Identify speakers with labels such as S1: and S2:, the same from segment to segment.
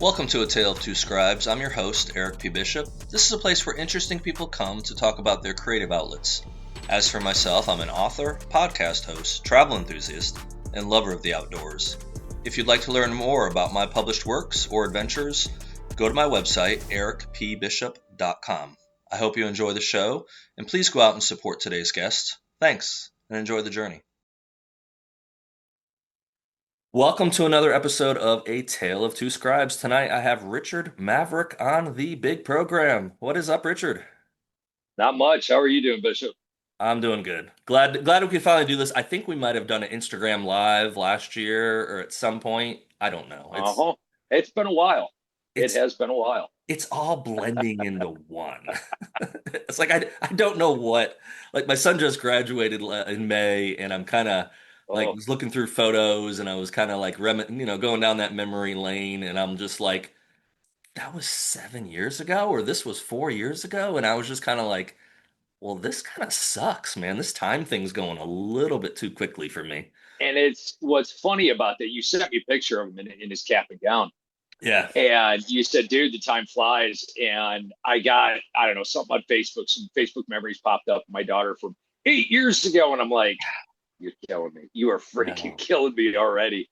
S1: Welcome to A Tale of Two Scribes. I'm your host, Eric P. Bishop. This is a place where interesting people come to talk about their creative outlets. As for myself, I'm an author, podcast host, travel enthusiast, and lover of the outdoors. If you'd like to learn more about my published works or adventures, go to my website, ericpbishop.com. I hope you enjoy the show, and please go out and support today's guest. Thanks, and enjoy the journey. Welcome to another episode of A Tale of Two Scribes. Tonight I have Richard Maverick on the big program. What is up, Richard?
S2: Not much. How are you doing, Bishop?
S1: I'm doing good. Glad we could finally do this. I think we might have done an Instagram live last year or at some point. I don't know.
S2: Uh-huh. It's been a while. It
S1: It's
S2: has been a while.
S1: it's all blending into one. It's like I don't know what. Like my son just graduated in May, and I'm kind of like
S2: Oh,
S1: was looking through photos, and I was kind of like going down that memory lane, and I'm just like, that was 7 years ago, or this was 4 years ago, and I was just kind of like, well, this kind of sucks, man. This time thing's going a little bit too quickly for me.
S2: and it's what's funny about that. You sent me a picture of him in his cap and gown,
S1: Yeah,
S2: and you said, "Dude, the time flies." And I don't know, something on Facebook. Some Facebook memories popped up. My daughter from 8 years ago, and I'm like, "You're killing me. You are freaking
S1: no,
S2: killing me already."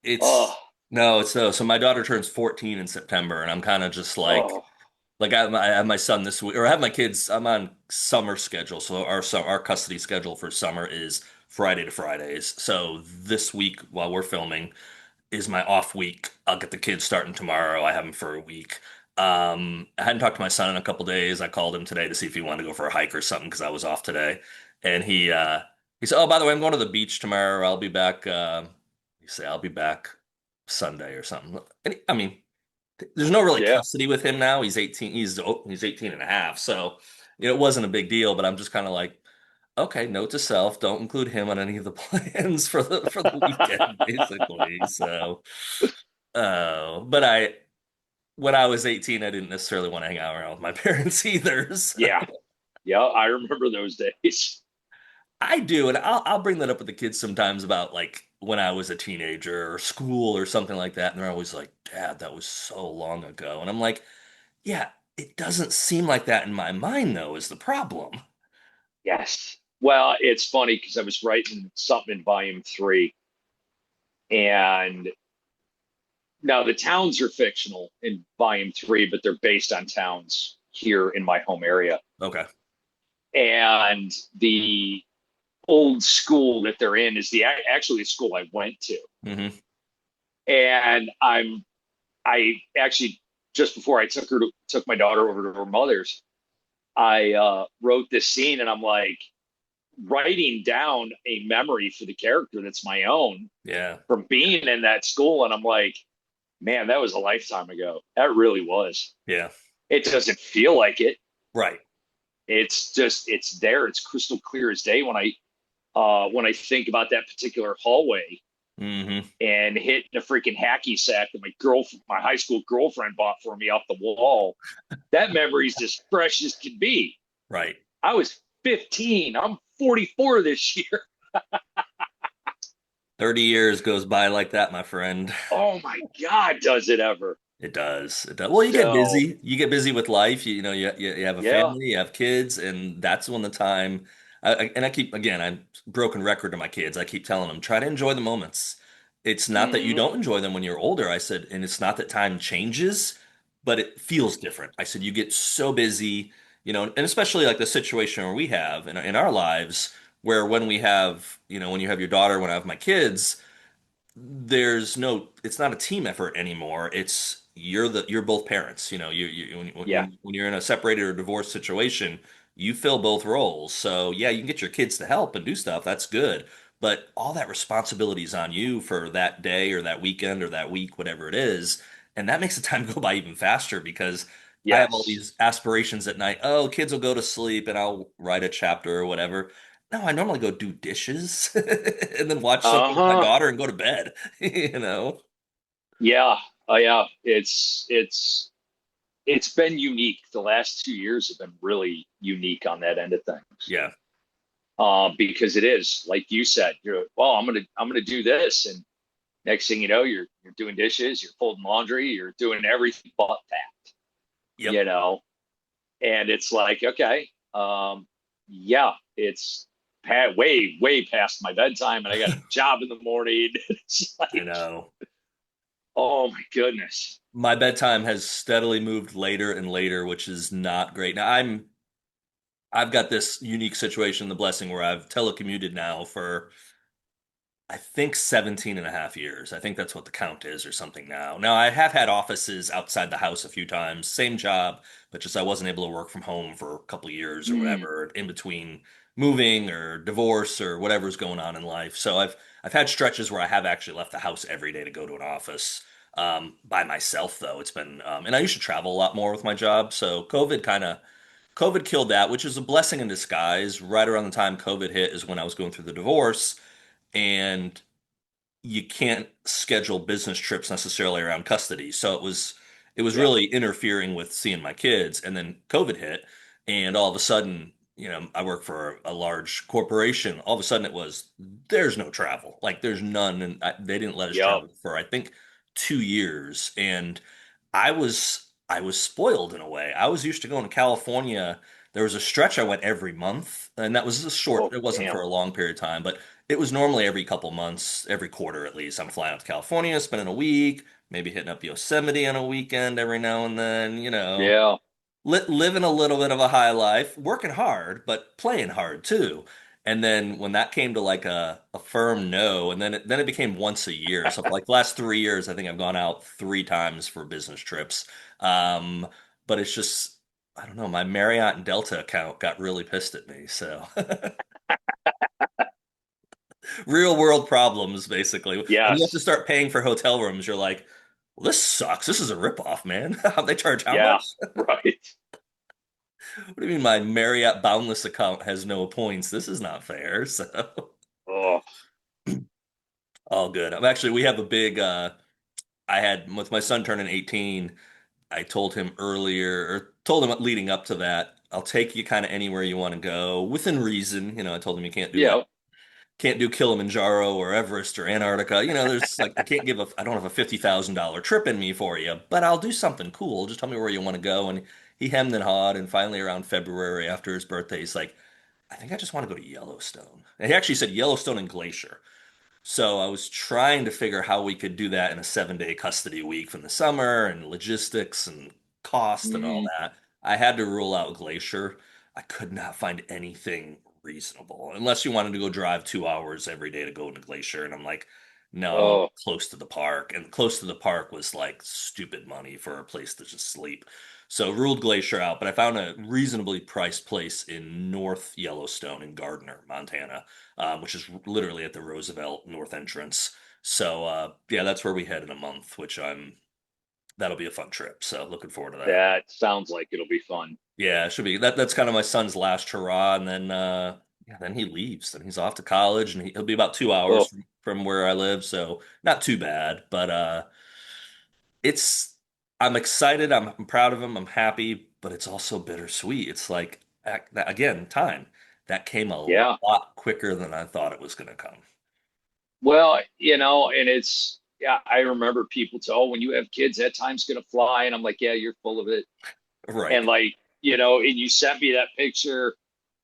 S1: it's
S2: Oh,
S1: no, it's no. So my daughter turns 14 in September, and I'm kind of just
S2: oh,
S1: like I have my son this week, or I have my kids. I'm on summer schedule, so our custody schedule for summer is Friday to Fridays. So this week, while we're filming, is my off week. I'll get the kids starting tomorrow. I have them for a week. I hadn't talked to my son in a couple days. I called him today to see if he wanted to go for a hike or something because I was off today, and he said, "Oh, by the way, I'm going to the beach tomorrow. I'll be back." He said, "I'll be back Sunday or something." And I mean, there's no really
S2: yeah.
S1: custody with him now. He's 18. He's 18 and a half. So, it wasn't a big deal, but I'm just kind of like, okay, note to self, don't include him on any of the plans for the weekend, basically. So, but when I was 18, I didn't necessarily want to hang out around with my parents either. So
S2: Yeah, yeah. I remember those days.
S1: I do, and I'll bring that up with the kids sometimes about like when I was a teenager or school or something like that, and they're always like, "Dad, that was so long ago," and I'm like, yeah, it doesn't seem like that in my mind, though, is the problem.
S2: Yes. Well, it's funny because I was writing something in volume three, and now the towns are fictional in volume three, but they're based on towns here in my home area.
S1: Okay.
S2: And the old school that they're in is the actually a school I went to.
S1: Hmm.
S2: And I actually just before I took my daughter over to her mother's, I wrote this scene, and I'm like writing down a memory for the character that's my own
S1: Yeah.
S2: from being in that school. And I'm like, man, that was a lifetime ago. That really was.
S1: Yeah.
S2: It doesn't feel like it.
S1: Right.
S2: It's just it's there. It's crystal clear as day when I think about that particular hallway
S1: Hmm.
S2: and hitting a freaking hacky sack that my high school girlfriend bought for me off the wall. That memory is as fresh as can be.
S1: Right.
S2: I was 15. I'm 44 this year.
S1: 30 years goes by like that, my friend.
S2: Oh my God, does it ever?
S1: It does. It does. Well, you get
S2: So,
S1: busy. You get busy with life. You have a
S2: yeah.
S1: family, you have kids, and that's when the time. And I keep, again, I'm broken record to my kids. I keep telling them, try to enjoy the moments. It's not that you
S2: Mm-hmm.
S1: don't enjoy them when you're older. I said, and it's not that time changes, but it feels different. I said, you get so busy, and especially like the situation where we have in our lives, where when we have, when you have your daughter, when I have my kids, it's not a team effort anymore. It's you're both parents.
S2: Yeah.
S1: When you're in a separated or divorced situation, you fill both roles. So yeah, you can get your kids to help and do stuff. That's good. But all that responsibility is on you for that day or that weekend or that week, whatever it is. And that makes the time go by even faster because I have all
S2: Yes.
S1: these aspirations at night. Oh, kids will go to sleep and I'll write a chapter or whatever. No, I normally go do dishes and then watch something with my
S2: Uh-huh.
S1: daughter and go to bed, you know?
S2: Yeah. Oh yeah. It's been unique. The last 2 years have been really unique on that end of things.
S1: Yeah.
S2: Because it is like you said, I'm gonna do this, and Next thing you know, you're doing dishes, you're folding laundry, you're doing everything but that,
S1: Yep.
S2: you know. And it's like, okay, yeah, it's way past my bedtime, and I got a job in the morning. It's
S1: I
S2: like,
S1: know.
S2: oh my goodness.
S1: My bedtime has steadily moved later and later, which is not great. Now I've got this unique situation, the blessing where I've telecommuted now for I think 17 and a half years. I think that's what the count is or something now. Now, I have had offices outside the house a few times, same job, but just I wasn't able to work from home for a couple of years or
S2: Mm,
S1: whatever in between moving or divorce or whatever's going on in life. So I've had stretches where I have actually left the house every day to go to an office. By myself though. It's been and I used to travel a lot more with my job. So COVID killed that, which is a blessing in disguise. Right around the time COVID hit is when I was going through the divorce and you can't schedule business trips necessarily around custody. So it was
S2: yep.
S1: really interfering with seeing my kids. And then COVID hit, and all of a sudden, I work for a large corporation. All of a sudden, it was there's no travel, like there's none, and they didn't let us
S2: Yep.
S1: travel for I think 2 years. And I was spoiled in a way. I was used to going to California. There was a stretch I went every month, and that was a short.
S2: Oh,
S1: It wasn't for
S2: damn.
S1: a long period of time, but it was normally every couple months, every quarter at least. I'm flying out to California, spending a week, maybe hitting up Yosemite on a weekend every now and then,
S2: Yeah.
S1: living a little bit of a high life, working hard, but playing hard too. And then when that came to like a firm no, and then it became once a year. So for like the last 3 years, I think I've gone out 3 times for business trips. Um, but it's just, I don't know, my Marriott and Delta account got really pissed at me. So real world problems, basically. When you have to
S2: Yes.
S1: start paying for hotel rooms, you're like, well, this sucks. This is a ripoff, man. How they charge how
S2: Yeah.
S1: much?
S2: Right.
S1: What do you mean my Marriott Boundless account has no points? This is not fair. So
S2: Oh,
S1: all good. We have a big I had with my son turning 18, I told him earlier or told him leading up to that, I'll take you kind of anywhere you want to go within reason. I told him you
S2: yeah.
S1: can't do Kilimanjaro or Everest or Antarctica. There's like I don't have a $50,000 trip in me for you, but I'll do something cool. Just tell me where you want to go. And he hemmed and hawed, and finally around February after his birthday, he's like, I think I just want to go to Yellowstone. And he actually said Yellowstone and Glacier. So I was trying to figure how we could do that in a 7-day custody week from the summer and logistics and cost and all
S2: Mm,
S1: that. I had to rule out Glacier. I could not find anything reasonable unless you wanted to go drive 2 hours every day to go to Glacier. And I'm like, no, I want
S2: oh,
S1: close to the park. And close to the park was like stupid money for a place to just sleep. So ruled Glacier out, but I found a reasonably priced place in North Yellowstone in Gardner, Montana, which is literally at the Roosevelt North entrance. So yeah, that's where we head in a month, which that'll be a fun trip. So looking forward to that.
S2: that sounds like it'll be fun.
S1: Yeah, it should be. That's kind of my son's last hurrah, and then yeah, then he leaves. Then he's off to college, and he'll be about 2 hours
S2: Oh,
S1: from where I live, so not too bad. But it's I'm excited. I'm proud of him. I'm happy, but it's also bittersweet. It's like again, time that came a
S2: yeah.
S1: lot quicker than I thought it was going to come.
S2: Well, and it's, yeah, I remember people tell, oh, when you have kids, that time's going to fly. And I'm like, yeah, you're full of it. And
S1: Right.
S2: like, and you sent me that picture.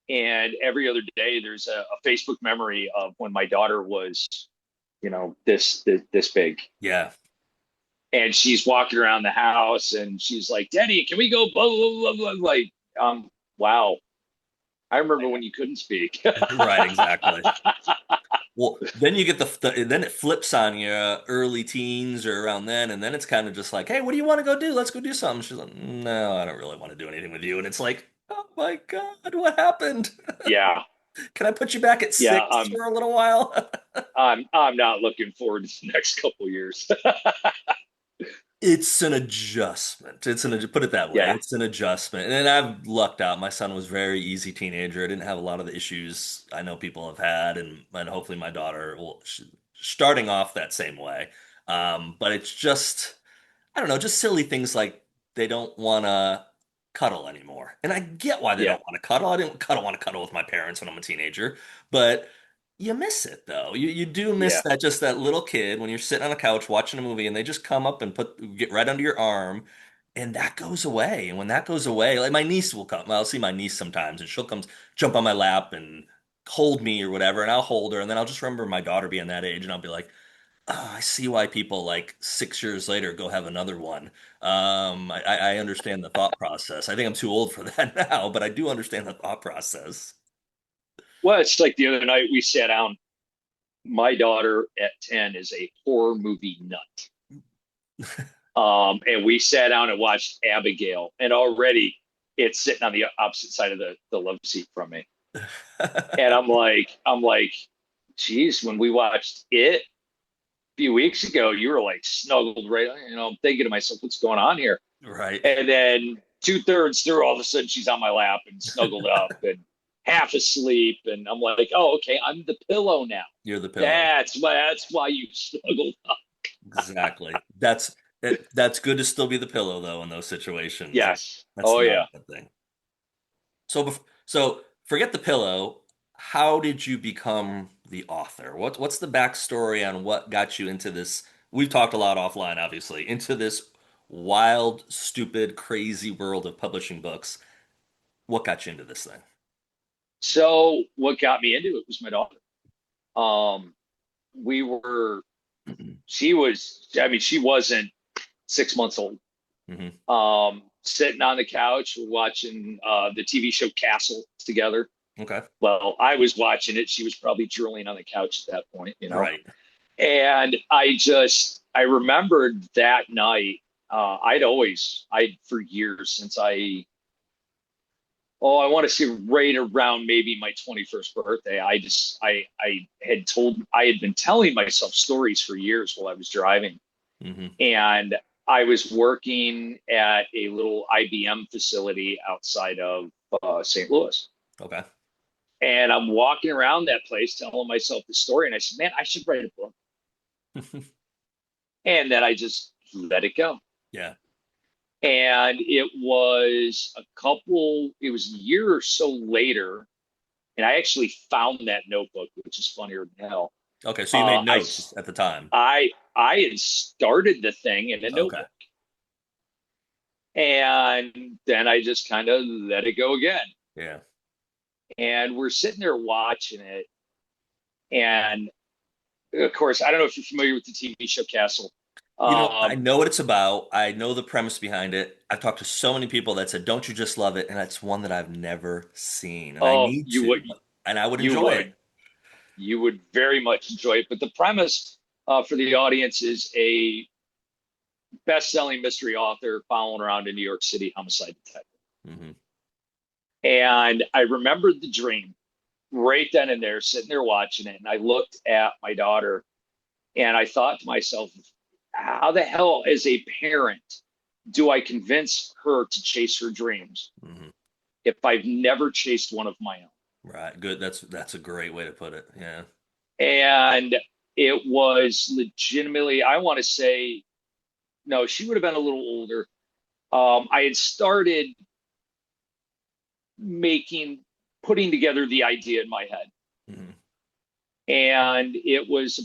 S2: And every other day, there's a Facebook memory of when my daughter was, this big.
S1: Yeah.
S2: And she's walking around the house and she's like, Daddy, can we go? Blah, blah, blah, blah. Like, wow. I remember when you couldn't speak.
S1: Right, exactly. Well, then you get then it flips on you early teens or around then, and then it's kind of just like, hey, what do you want to go do? Let's go do something. She's like, no, I don't really want to do anything with you. And it's like, oh my God, what happened?
S2: Yeah.
S1: Can I put you back at
S2: Yeah.
S1: 6 for a little while?
S2: I'm not looking forward to the next couple of years.
S1: It's an adjustment. Put it that way.
S2: Yeah.
S1: It's an adjustment. And I've lucked out. My son was very easy teenager. I didn't have a lot of the issues I know people have had, and hopefully my daughter will starting off that same way. But it's just I don't know, just silly things like they don't want to cuddle anymore. And I get why they
S2: Yeah.
S1: don't want to cuddle. I didn't cuddle want to cuddle with my parents when I'm a teenager, but you miss it though. You do miss
S2: Yeah.
S1: that, just that little kid when you're sitting on a couch watching a movie and they just come up and get right under your arm, and that goes away. And when that goes away, like my niece will come. I'll see my niece sometimes and she'll come jump on my lap and hold me or whatever, and I'll hold her, and then I'll just remember my daughter being that age and I'll be like, oh, I see why people like 6 years later go have another one. I understand the thought process. I think I'm too old for that now, but I do understand the thought process.
S2: Well, it's like the other night we sat down. My daughter at 10 is a horror movie nut. And we sat down and watched Abigail, and already it's sitting on the opposite side of the love seat from me. And I'm like, geez, when we watched it a few weeks ago, you were like snuggled right, I'm thinking to myself, what's going on here?
S1: Right.
S2: And then two-thirds through, all of a sudden she's on my lap and snuggled up and half asleep. And I'm like, oh, okay, I'm the pillow now.
S1: You're the pillow.
S2: That's why you snuggled up.
S1: Exactly. That's good to still be the pillow though in those situations.
S2: Yes.
S1: That's
S2: Oh
S1: not a
S2: yeah.
S1: bad thing. So forget the pillow. How did you become the author? What's the backstory on what got you into this? We've talked a lot offline, obviously, into this wild, stupid, crazy world of publishing books. What got you into this thing?
S2: So what got me into it was my daughter. Um, we were she was I mean, she wasn't 6 months old.
S1: Hmm.
S2: Sitting on the couch watching the TV show Castle together.
S1: Okay.
S2: Well, I was watching it. She was probably drooling on the couch at that point.
S1: Right.
S2: And I remembered that night. I for years since I want to say right around maybe my 21st birthday. I had been telling myself stories for years while I was driving.
S1: Hmm.
S2: And I was working at a little IBM facility outside of St. Louis.
S1: Okay.
S2: And I'm walking around that place telling myself the story. And I said, man, I should write a book. And then I just let it go.
S1: Yeah.
S2: And it was a year or so later. And I actually found that notebook, which is funnier than hell.
S1: Okay. So you
S2: Uh,
S1: made
S2: I,
S1: notes at the time.
S2: I had started the thing in a
S1: Okay.
S2: notebook. And then I just kind of let it go again.
S1: Yeah.
S2: And we're sitting there watching it. And of course, I don't know if you're familiar with the TV show Castle.
S1: I
S2: Um,
S1: know what it's about. I know the premise behind it. I've talked to so many people that said, "Don't you just love it?" And it's one that I've never seen, and I
S2: oh,
S1: need to, and I would
S2: you
S1: enjoy it.
S2: would, you would very much enjoy it. But the premise for the audience is a best-selling mystery author following around a New York City homicide detective.
S1: Hmm.
S2: And I remembered the dream right then and there, sitting there watching it. And I looked at my daughter and I thought to myself, how the hell, as a parent, do I convince her to chase her dreams
S1: Hmm.
S2: if I've never chased one of my own?
S1: Right. Good. That's a great way to put it. Yeah.
S2: And it was legitimately, I want to say, no, she would have been a little older. I had started making, putting together the idea in my head.
S1: Hmm.
S2: And it was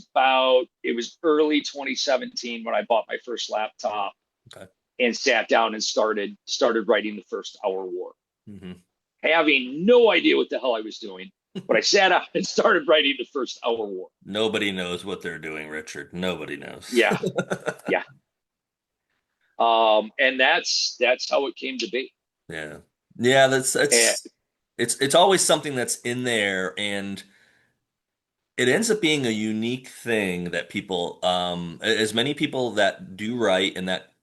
S2: early 2017 when I bought my first laptop
S1: Okay.
S2: and sat down and started writing the first Hour War,
S1: Hmm.
S2: having no idea what the hell I was doing. But I sat down and started writing the first Hour War.
S1: Nobody knows what they're doing, Richard. Nobody knows.
S2: Yeah, yeah. And that's how it came to be.
S1: Yeah. Yeah.
S2: And
S1: It's always something that's in there, and it ends up being a unique thing that people, as many people that do write and that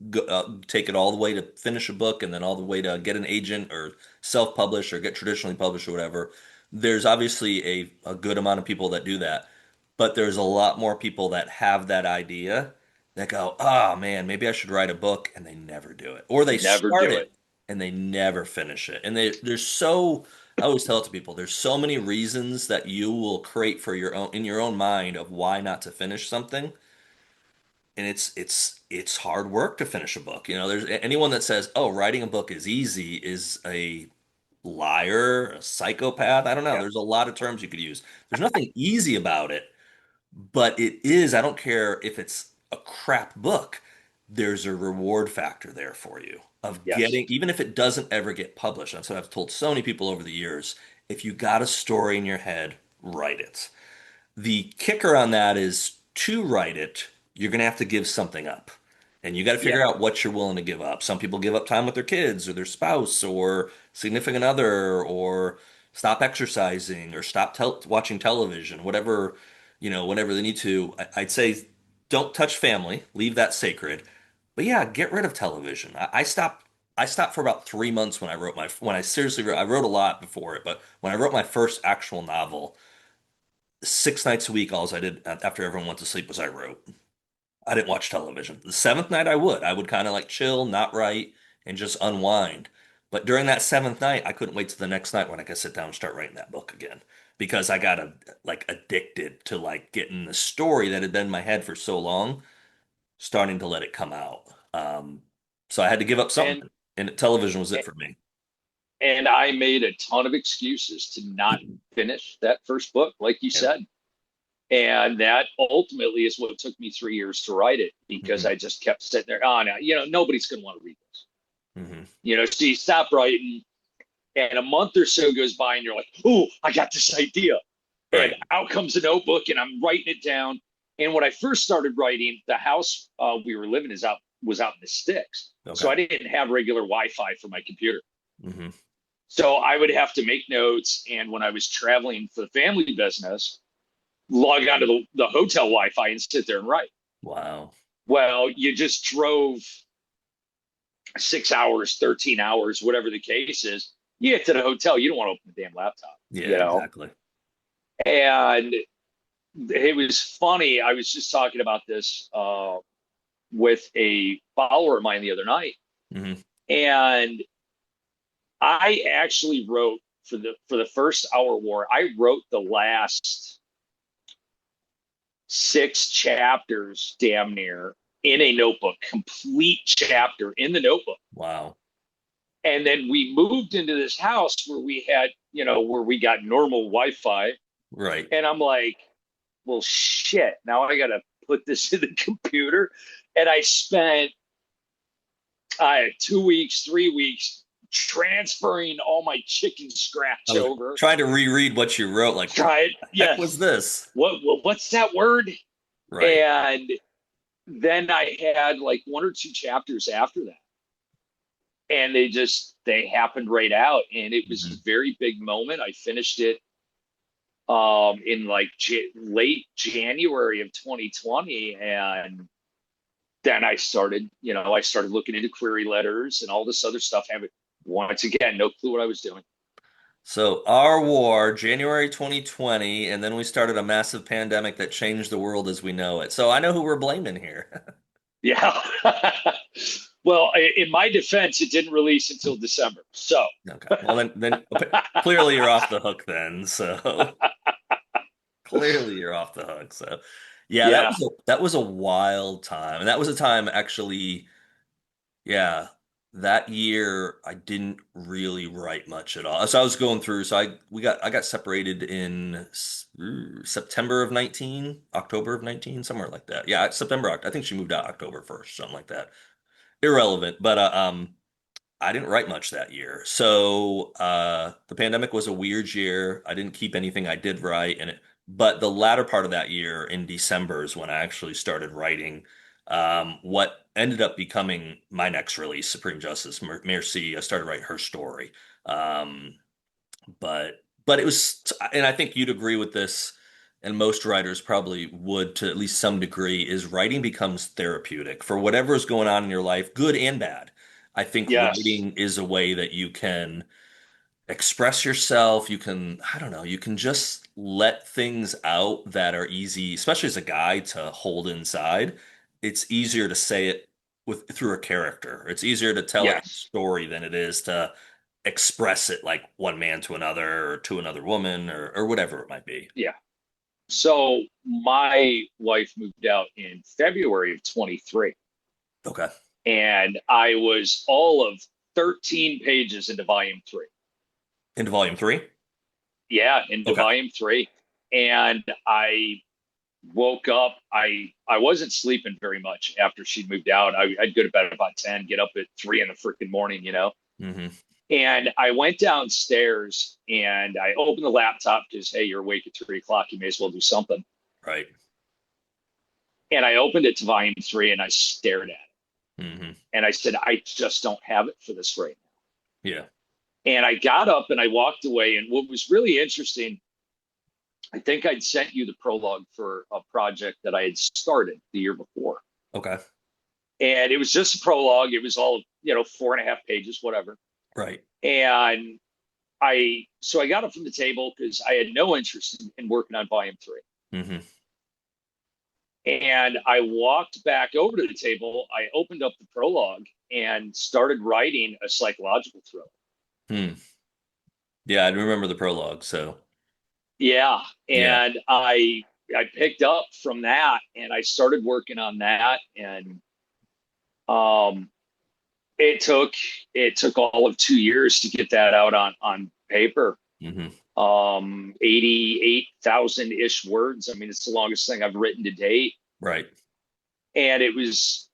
S1: take it all the way to finish a book and then all the way to get an agent or self-publish or get traditionally published or whatever. There's obviously a good amount of people that do that, but there's a lot more people that have that idea that go, oh man, maybe I should write a book, and they never do it. Or they
S2: never
S1: start
S2: do
S1: it
S2: it.
S1: and they never finish it. And I always tell it to people, there's so many reasons that you will create for your own in your own mind of why not to finish something. And it's hard work to finish a book. There's anyone that says, "Oh, writing a book is easy," is a liar, a psychopath. I don't know.
S2: Yeah.
S1: There's a lot of terms you could use. There's nothing easy about it, but it is, I don't care if it's a crap book, there's a reward factor there for you of
S2: Yes.
S1: getting, even if it doesn't ever get published. That's what I've told so many people over the years. If you got a story in your head, write it. The kicker on that is to write it, you're going to have to give something up. And you got to
S2: Yeah.
S1: figure out what you're willing to give up. Some people give up time with their kids or their spouse or significant other or stop exercising or stop watching television, whatever, whenever they need to. I'd say don't touch family, leave that sacred. But yeah, get rid of television. I stopped for about 3 months when I seriously wrote, I wrote a lot before it, but when I wrote my first actual novel, 6 nights a week, all I did after everyone went to sleep was I wrote. I didn't watch television. The seventh night I would. I would kind of like chill, not write, and just unwind. But during that seventh night, I couldn't wait till the next night when I could sit down and start writing that book again. Because I got like addicted to like getting the story that had been in my head for so long, starting to let it come out. So I had to give up
S2: And
S1: something, and television was it for me.
S2: and I made a ton of excuses to not finish that first book, like you
S1: Yeah.
S2: said. And that ultimately is what took me 3 years to write it because
S1: Hmm.
S2: I just kept sitting there. Oh, no, nobody's going to want to read this.
S1: Hmm.
S2: So you stop writing, and a month or so goes by, and you're like, oh, I got this idea. And
S1: Right.
S2: out comes a notebook, and I'm writing it down. And when I first started writing, the house we were living was out in the sticks. So
S1: Okay.
S2: I didn't have regular Wi-Fi for my computer.
S1: Hmm.
S2: So I would have to make notes. And when I was traveling for the family business, log onto the hotel Wi-Fi and sit there and write.
S1: Wow.
S2: Well, you just drove 6 hours, 13 hours, whatever the case is. You get to the hotel, you don't want to open the damn laptop,
S1: Yeah,
S2: you know?
S1: exactly.
S2: And it was funny. I was just talking about this with a follower of mine the other night.
S1: Hmm.
S2: And I actually wrote for the first hour war, I wrote the last 6 chapters damn near in a notebook, complete chapter in the notebook.
S1: Wow.
S2: And then we moved into this house where we had, where we got normal Wi-Fi.
S1: Right.
S2: And I'm like, well, shit, now I got to put this in the computer. And I spent 2 weeks, 3 weeks transferring all my chicken
S1: I
S2: scratch
S1: was
S2: over.
S1: trying to reread what you wrote. Like, what
S2: Try it.
S1: the heck was
S2: Yes.
S1: this?
S2: What's that word?
S1: Right.
S2: And then I had like 1 or 2 chapters after that. And they happened right out. And it was a
S1: Hmm.
S2: very big moment. I finished it in like late January of 2020. And then I started looking into query letters and all this other stuff. Having once again, no clue what I was doing.
S1: So our war, January 2020, and then we started a massive pandemic that changed the world as we know it. So I know who we're blaming here.
S2: Yeah. Well, in my defense, it didn't release until December. So,
S1: Okay. Well, then clearly you're off the hook then. So clearly you're off the hook. So yeah, that
S2: yeah.
S1: was a wild time. And that was a time actually. Yeah, that year I didn't really write much at all. So I was going through. So I got separated in September of 19, October of 19, somewhere like that. Yeah, September. I think she moved out October 1st, something like that. Irrelevant, but I didn't write much that year. So the pandemic was a weird year. I didn't keep anything I did write, but the latter part of that year in December is when I actually started writing what ended up becoming my next release, Supreme Justice Merci. I started writing her story. Um, but it was, and I think you'd agree with this, and most writers probably would to at least some degree, is writing becomes therapeutic for whatever is going on in your life, good and bad. I think
S2: Yes.
S1: writing is a way that you can express yourself. You can, I don't know, you can just let things out that are easy, especially as a guy to hold inside. It's easier to say it through a character. It's easier to tell it in a
S2: Yes.
S1: story than it is to express it like one man to another or to another woman or whatever it might be.
S2: Yeah. So my wife moved out in February of 23,
S1: Okay.
S2: and I was all of 13 pages into volume 3.
S1: Into volume three?
S2: Yeah, into
S1: Okay.
S2: volume three. And I woke up. I wasn't sleeping very much after she moved out. I'd go to bed about 10, get up at 3 in the freaking morning, you know.
S1: Hmm.
S2: And I went downstairs and I opened the laptop because, hey, you're awake at 3 o'clock. You may as well do something.
S1: Right.
S2: And I opened it to volume three and I stared at it.
S1: Hmm.
S2: And I said, I just don't have it for this right
S1: Yeah.
S2: now. And I got up and I walked away. And what was really interesting, I think I'd sent you the prologue for a project that I had started the year before.
S1: Okay.
S2: And it was just a prologue. It was all, 4.5 pages, whatever.
S1: Right.
S2: And so I got up from the table because I had no interest in working on volume three.
S1: Hmm.
S2: And I walked back over to the table. I opened up the prologue and started writing a psychological thriller.
S1: Hmm. Yeah, I remember the prologue. So
S2: Yeah.
S1: yeah.
S2: And I picked up from that and I started working on that. And um it took it took all of 2 years to get that out on paper.
S1: Hmm.
S2: 88,000 ish words. I mean, it's the longest thing I've written to date.
S1: Right.
S2: And it was,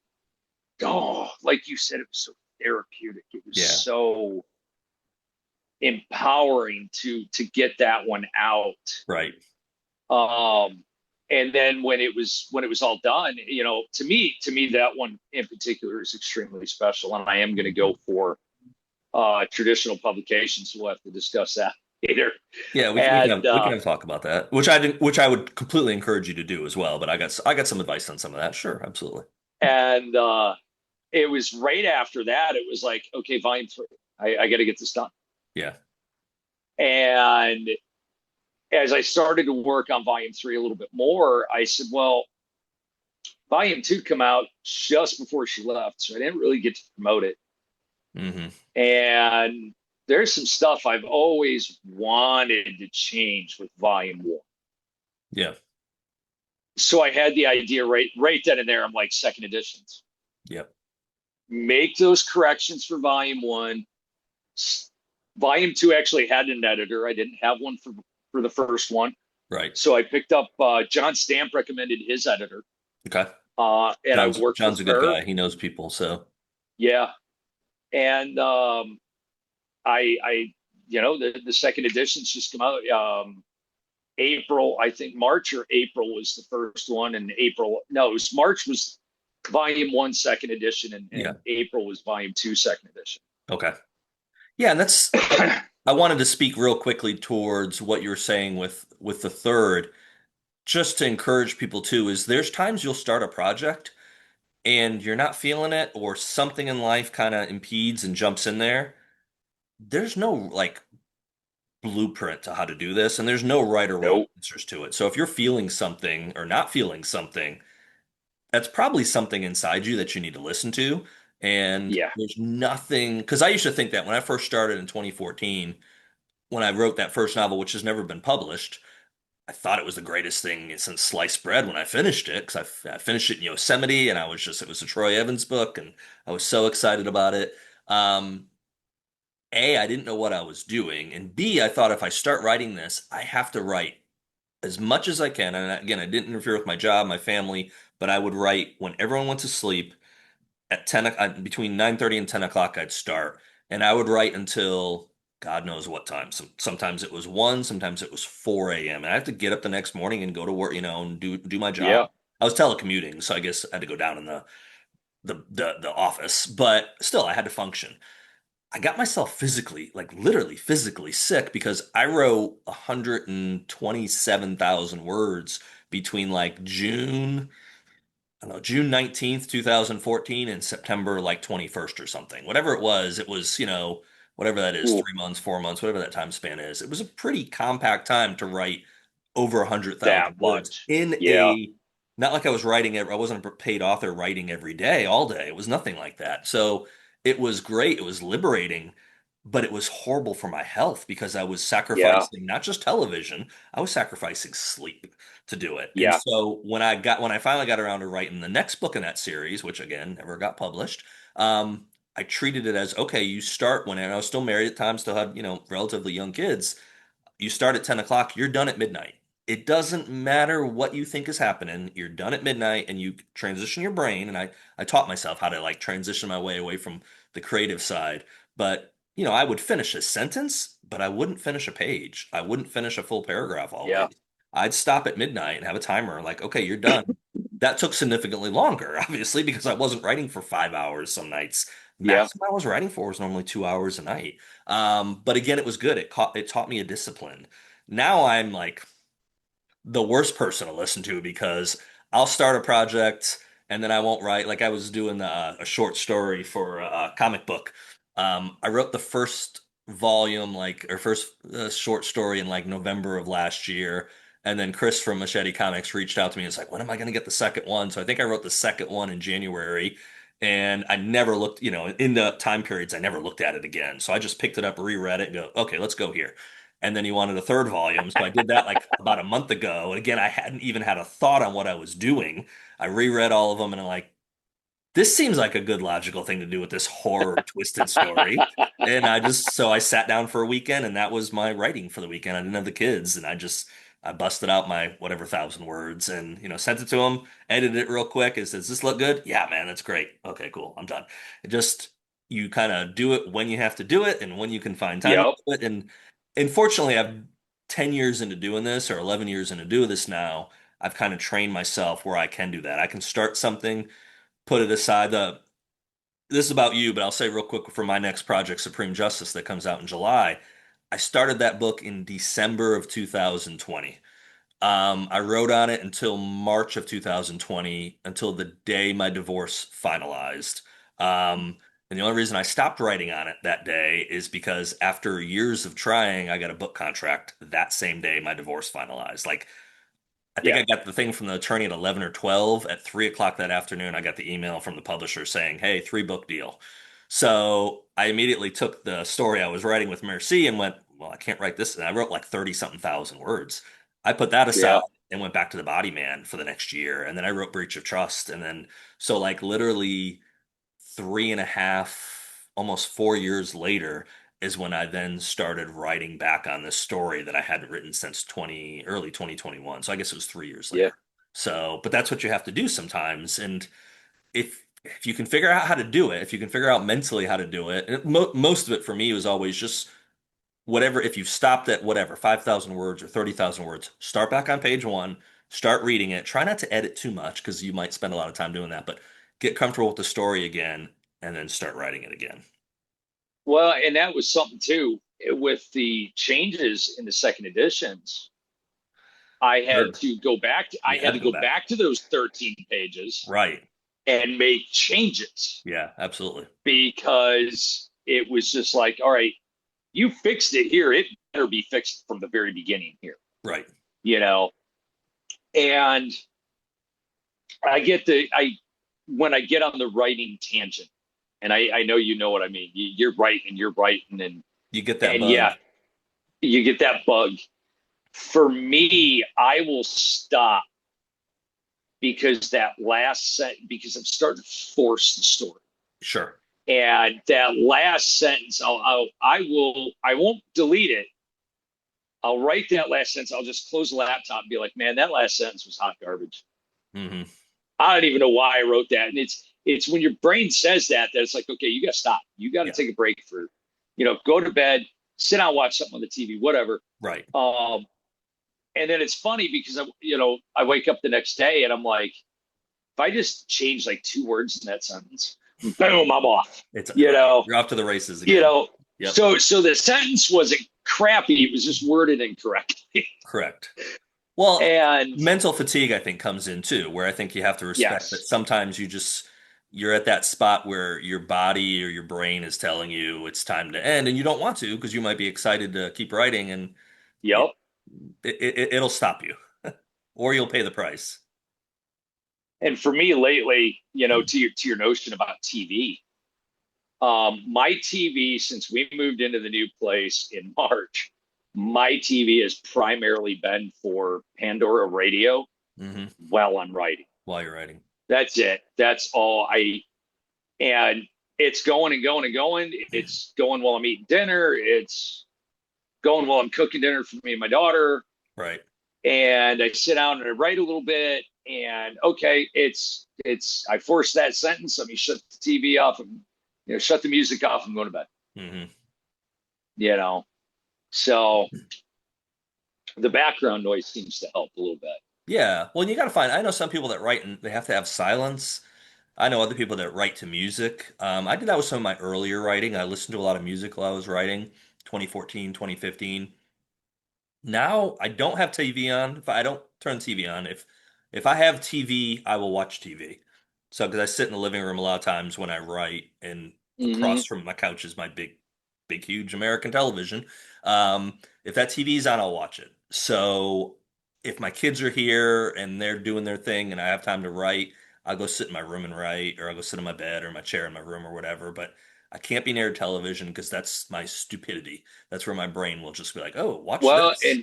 S2: like you said, it was so therapeutic. It was
S1: Yeah.
S2: so empowering to get that one out.
S1: Right.
S2: Um, and then when it was all done, to me that one in particular is extremely special, and I am going to
S1: Mhm.
S2: go for traditional publications. We'll have to discuss that later.
S1: Yeah,
S2: And
S1: we can have a talk about that, which I would completely encourage you to do as well. But I got some advice on some of that. Sure, absolutely.
S2: and it was right after that. It was like, okay, volume three. I got to get this done.
S1: Yeah.
S2: And as I started to work on volume three a little bit more, I said, well, volume two come out just before she left, so I didn't really get to promote it.
S1: Hmm.
S2: And there's some stuff I've always wanted to change with volume one.
S1: Yeah.
S2: So I had the idea right then and there. I'm like, second editions.
S1: Yep.
S2: Make those corrections for volume one. Volume two actually had an editor. I didn't have one for the first one.
S1: Right.
S2: So I picked up John Stamp recommended his editor.
S1: Okay.
S2: And I worked with
S1: John's a good
S2: her.
S1: guy. He knows people. So
S2: Yeah. And I the second editions just come out. April, I think March or April was the first one, and April, no, it was March was volume one, second edition, and
S1: yeah.
S2: April was volume two, second edition.
S1: Okay. Yeah, and I wanted to speak real quickly towards what you were saying with the third, just to encourage people too, is there's times you'll start a project and you're not feeling it, or something in life kind of impedes and jumps in there. There's no like blueprint to how to do this, and there's no right or wrong
S2: Nope.
S1: answers to it. So if you're feeling something or not feeling something, that's probably something inside you that you need to listen to. And
S2: Yeah.
S1: there's nothing, because I used to think that when I first started in 2014, when I wrote that first novel, which has never been published, I thought it was the greatest thing since sliced bread when I finished it, because I finished it in Yosemite, and it was a Troy Evans book, and I was so excited about it. Um, A, I didn't know what I was doing, and B, I thought if I start writing this, I have to write as much as I can. And again, I didn't interfere with my job, my family, but I would write when everyone went to sleep at between 9:30 and 10 o'clock I'd start, and I would write until God knows what time. Sometimes it was 1, sometimes it was 4 a.m. and I have to get up the next morning and go to work, and do my job.
S2: Yeah.
S1: I was telecommuting, so I guess I had to go down in the office, but still I had to function. I got myself physically, like literally physically sick because I wrote 127,000 words between like I don't know, June 19th, 2014 and September like 21st or something. Whatever it was, whatever that is,
S2: Ooh,
S1: 3 months, 4 months, whatever that time span is. It was a pretty compact time to write over
S2: that
S1: 100,000 words
S2: much.
S1: in
S2: Yeah.
S1: not like I was I wasn't a paid author writing every day, all day. It was nothing like that. So it was great. It was liberating, but it was horrible for my health because I was
S2: Yeah.
S1: sacrificing not just television, I was sacrificing sleep to do it. And
S2: Yeah.
S1: so when I finally got around to writing the next book in that series, which again never got published, I treated it as, okay, you start when, and I was still married at the time, still had, relatively young kids. You start at 10 o'clock, you're done at midnight. It doesn't matter what you think is happening. You're done at midnight and you transition your brain. And I taught myself how to like transition my way away from the creative side. But, I would finish a sentence, but I wouldn't finish a page. I wouldn't finish a full paragraph
S2: Yeah.
S1: always. I'd stop at midnight and have a timer like, okay, you're done. That took significantly longer, obviously, because I wasn't writing for 5 hours some nights.
S2: Yeah.
S1: Maximum I was writing for was normally 2 hours a night. But again, it was good. It taught me a discipline. Now I'm like the worst person to listen to because I'll start a project and then I won't write. Like I was doing a short story for a comic book. I wrote the first volume, like or first short story in like November of last year, and then Chris from Machete Comics reached out to me and was like, "When am I going to get the second one?" So I think I wrote the second one in January. And I never looked, in the time periods, I never looked at it again. So I just picked it up, reread it, and go, okay, let's go here. And then he wanted a third volume. So I did that like about a month ago. And again, I hadn't even had a thought on what I was doing. I reread all of them and I'm like, this seems like a good logical thing to do with this horror twisted story. And so I sat down for a weekend and that was my writing for the weekend. I didn't have the kids and I busted out my whatever 1,000 words and, sent it to him, edited it real quick. And says, this look good? Yeah, man, that's great. Okay, cool. I'm done. It just, you kind of do it when you have to do it and when you can find time to
S2: Yep.
S1: do it. And unfortunately, I've 10 years into doing this or 11 years into doing this now. I've kind of trained myself where I can do that. I can start something, put it aside. This is about you, but I'll say real quick for my next project, Supreme Justice, that comes out in July. I started that book in December of 2020. I wrote on it until March of 2020, until the day my divorce finalized. And the only reason I stopped writing on it that day is because after years of trying, I got a book contract that same day my divorce finalized. Like I think
S2: Yeah.
S1: I got the thing from the attorney at 11 or 12. At 3 o'clock that afternoon, I got the email from the publisher saying, hey, 3 book deal. So I immediately took the story I was writing with Merci and went, well, I can't write this. And I wrote like 30 something thousand words. I put that aside
S2: Yeah.
S1: and went back to the Body Man for the next year. And then I wrote Breach of Trust. And then, so like literally 3.5, almost 4 years later is when I then started writing back on this story that I hadn't written since early 2021. So I guess it was 3 years
S2: Yeah.
S1: later. So, but that's what you have to do sometimes. And if you can figure out how to do it, if you can figure out mentally how to do it, and most of it for me was always just whatever. If you've stopped at whatever 5,000 words or 30,000 words, start back on page one, start reading it. Try not to edit too much because you might spend a lot of time doing that, but get comfortable with the story again and then start writing it again.
S2: Well, and that was something too with the changes in the second editions.
S1: Sure.
S2: I
S1: You
S2: had
S1: had
S2: to
S1: to go
S2: go
S1: back.
S2: back to those 13 pages
S1: Right.
S2: and make changes
S1: Yeah, absolutely.
S2: because it was just like, all right, you fixed it here. It better be fixed from the very beginning here,
S1: Right.
S2: you know? And I when I get on the writing tangent, and I know you know what I mean. You're writing,
S1: You get that
S2: and
S1: bug.
S2: yeah, you get that bug. For me, I will stop because I'm starting to force the story.
S1: Sure.
S2: And that last sentence, I won't delete it. I'll write that last sentence. I'll just close the laptop and be like, man, that last sentence was hot garbage.
S1: Hmm.
S2: I don't even know why I wrote that. And it's when your brain says that it's like, okay, you got to stop. You got to
S1: Yeah.
S2: take a break for, go to bed, sit down, watch something on the TV, whatever.
S1: Right.
S2: Um, and then it's funny because I wake up the next day and I'm like, if I just change like two words in that sentence, boom, I'm off.
S1: It's
S2: You
S1: right.
S2: know,
S1: You're off to the races
S2: you
S1: again.
S2: know.
S1: Yep.
S2: So the sentence wasn't crappy; it was just worded incorrectly.
S1: Correct. Well,
S2: And
S1: mental fatigue, I think, comes in too, where I think you have to respect that
S2: yes,
S1: sometimes you're at that spot where your body or your brain is telling you it's time to end, and you don't want to because you might be excited to keep writing, and it,
S2: yep.
S1: it'll stop you, or you'll pay the price.
S2: And for me lately, to your notion about TV, my TV since we moved into the new place in March, my TV has primarily been for Pandora Radio
S1: Hmm.
S2: while I'm writing.
S1: While you're writing.
S2: That's it. That's all I and it's going and going and going. It's going while I'm eating dinner. It's going while I'm cooking dinner for me and my daughter.
S1: Right.
S2: And I sit down and I write a little bit. And okay, I force that sentence. Let me shut the TV off and shut the music off. I'm going to bed.
S1: Hmm.
S2: You know, so the background noise seems to help a little bit.
S1: Yeah. Well, you got to find, I know some people that write and they have to have silence. I know other people that write to music. I did that with some of my earlier writing. I listened to a lot of music while I was writing, 2014, 2015. Now I don't have TV on. If I don't turn TV on, if I have TV, I will watch TV. So because I sit in the living room a lot of times when I write, and
S2: Mm-hmm.
S1: across from my couch is my big, huge American television. If that TV's on, I'll watch it. So if my kids are here and they're doing their thing and I have time to write, I'll go sit in my room and write, or I'll go sit in my bed or my chair in my room or whatever. But I can't be near television because that's my stupidity. That's where my brain will just be like, "Oh, watch
S2: Well,
S1: this."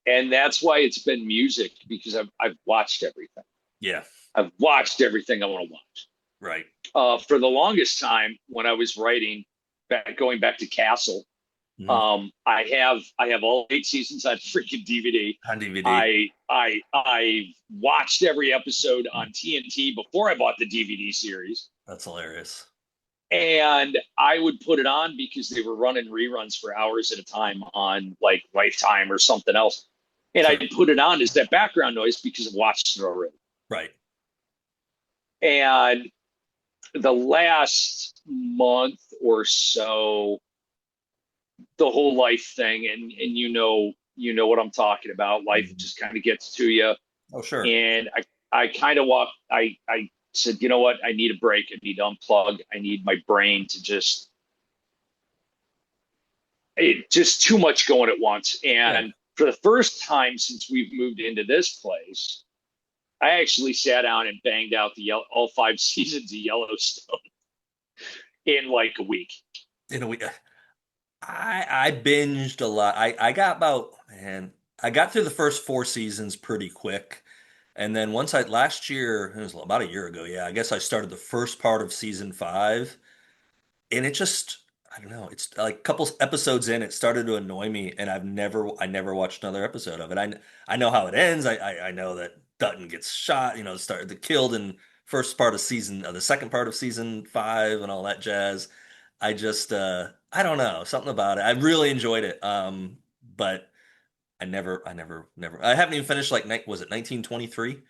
S2: and that's why it's been music because I've watched everything.
S1: Yeah,
S2: I've watched everything I want to watch.
S1: right.
S2: For the longest time when I was writing, going back to Castle,
S1: Hmm.
S2: I have all 8 seasons on freaking DVD.
S1: On DVD.
S2: I watched every episode on TNT before I bought the DVD series,
S1: That's hilarious.
S2: and I would put it on because they were running reruns for hours at a time on like Lifetime or something else, and
S1: Sure.
S2: I'd put it on as that background noise because I've watched it already.
S1: Right.
S2: And the last month or so, the whole life thing, and you know what I'm talking about. Life
S1: Mhm.
S2: just kind of gets to you,
S1: Oh, sure.
S2: and I kind of walked. I said, you know what? I need a break. I need to unplug. I need my brain to just too much going at once.
S1: Yeah.
S2: And for the first time since we've moved into this place, I actually sat down and banged out all 5 seasons of Yellowstone in like a week.
S1: In a week. I binged a lot. I got about, man, I got through the first four seasons pretty quick. And then once I last year, it was about a year ago, yeah, I guess I started the first part of season five. And it just, I don't know, it's like a couple episodes in, it started to annoy me, and I never watched another episode of it. I know how it ends. I know that Dutton gets shot, started killed in first part of the second part of season five and all that jazz. I don't know, something about it. I really enjoyed it. But I never, I haven't even finished like, was it 1923?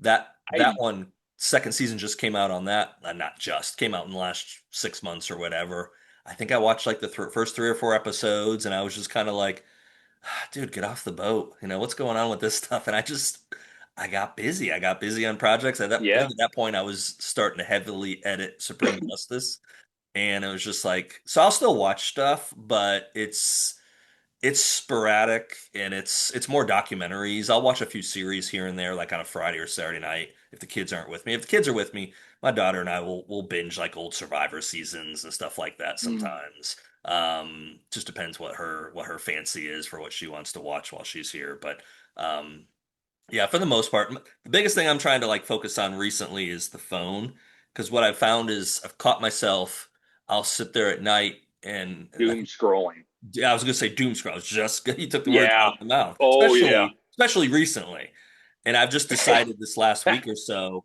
S1: That
S2: I
S1: one second season just came out on that. Not just came out in the last 6 months or whatever. I think I watched like the first three or four episodes, and I was just kind of like, "Ah, dude, get off the boat. What's going on with this stuff?" And I got busy. I got busy on projects. I
S2: Yeah.
S1: think at that point I was starting to heavily edit Supreme Justice, and it was just like, so I'll still watch stuff, but it's sporadic, and it's more documentaries. I'll watch a few series here and there, like on a Friday or Saturday night if the kids aren't with me. If the kids are with me, my daughter and I will binge like old Survivor seasons and stuff like that
S2: Mm.
S1: sometimes. Just depends what her fancy is for what she wants to watch while she's here. But um, yeah, for the most part, the biggest thing I'm trying to like focus on recently is the phone, because what I've found is I've caught myself. I'll sit there at night and I
S2: Doom scrolling.
S1: yeah, I was gonna say doom scroll. You took the words out
S2: Yeah.
S1: of my mouth.
S2: Oh yeah.
S1: Especially recently. And I've just decided this last week or so,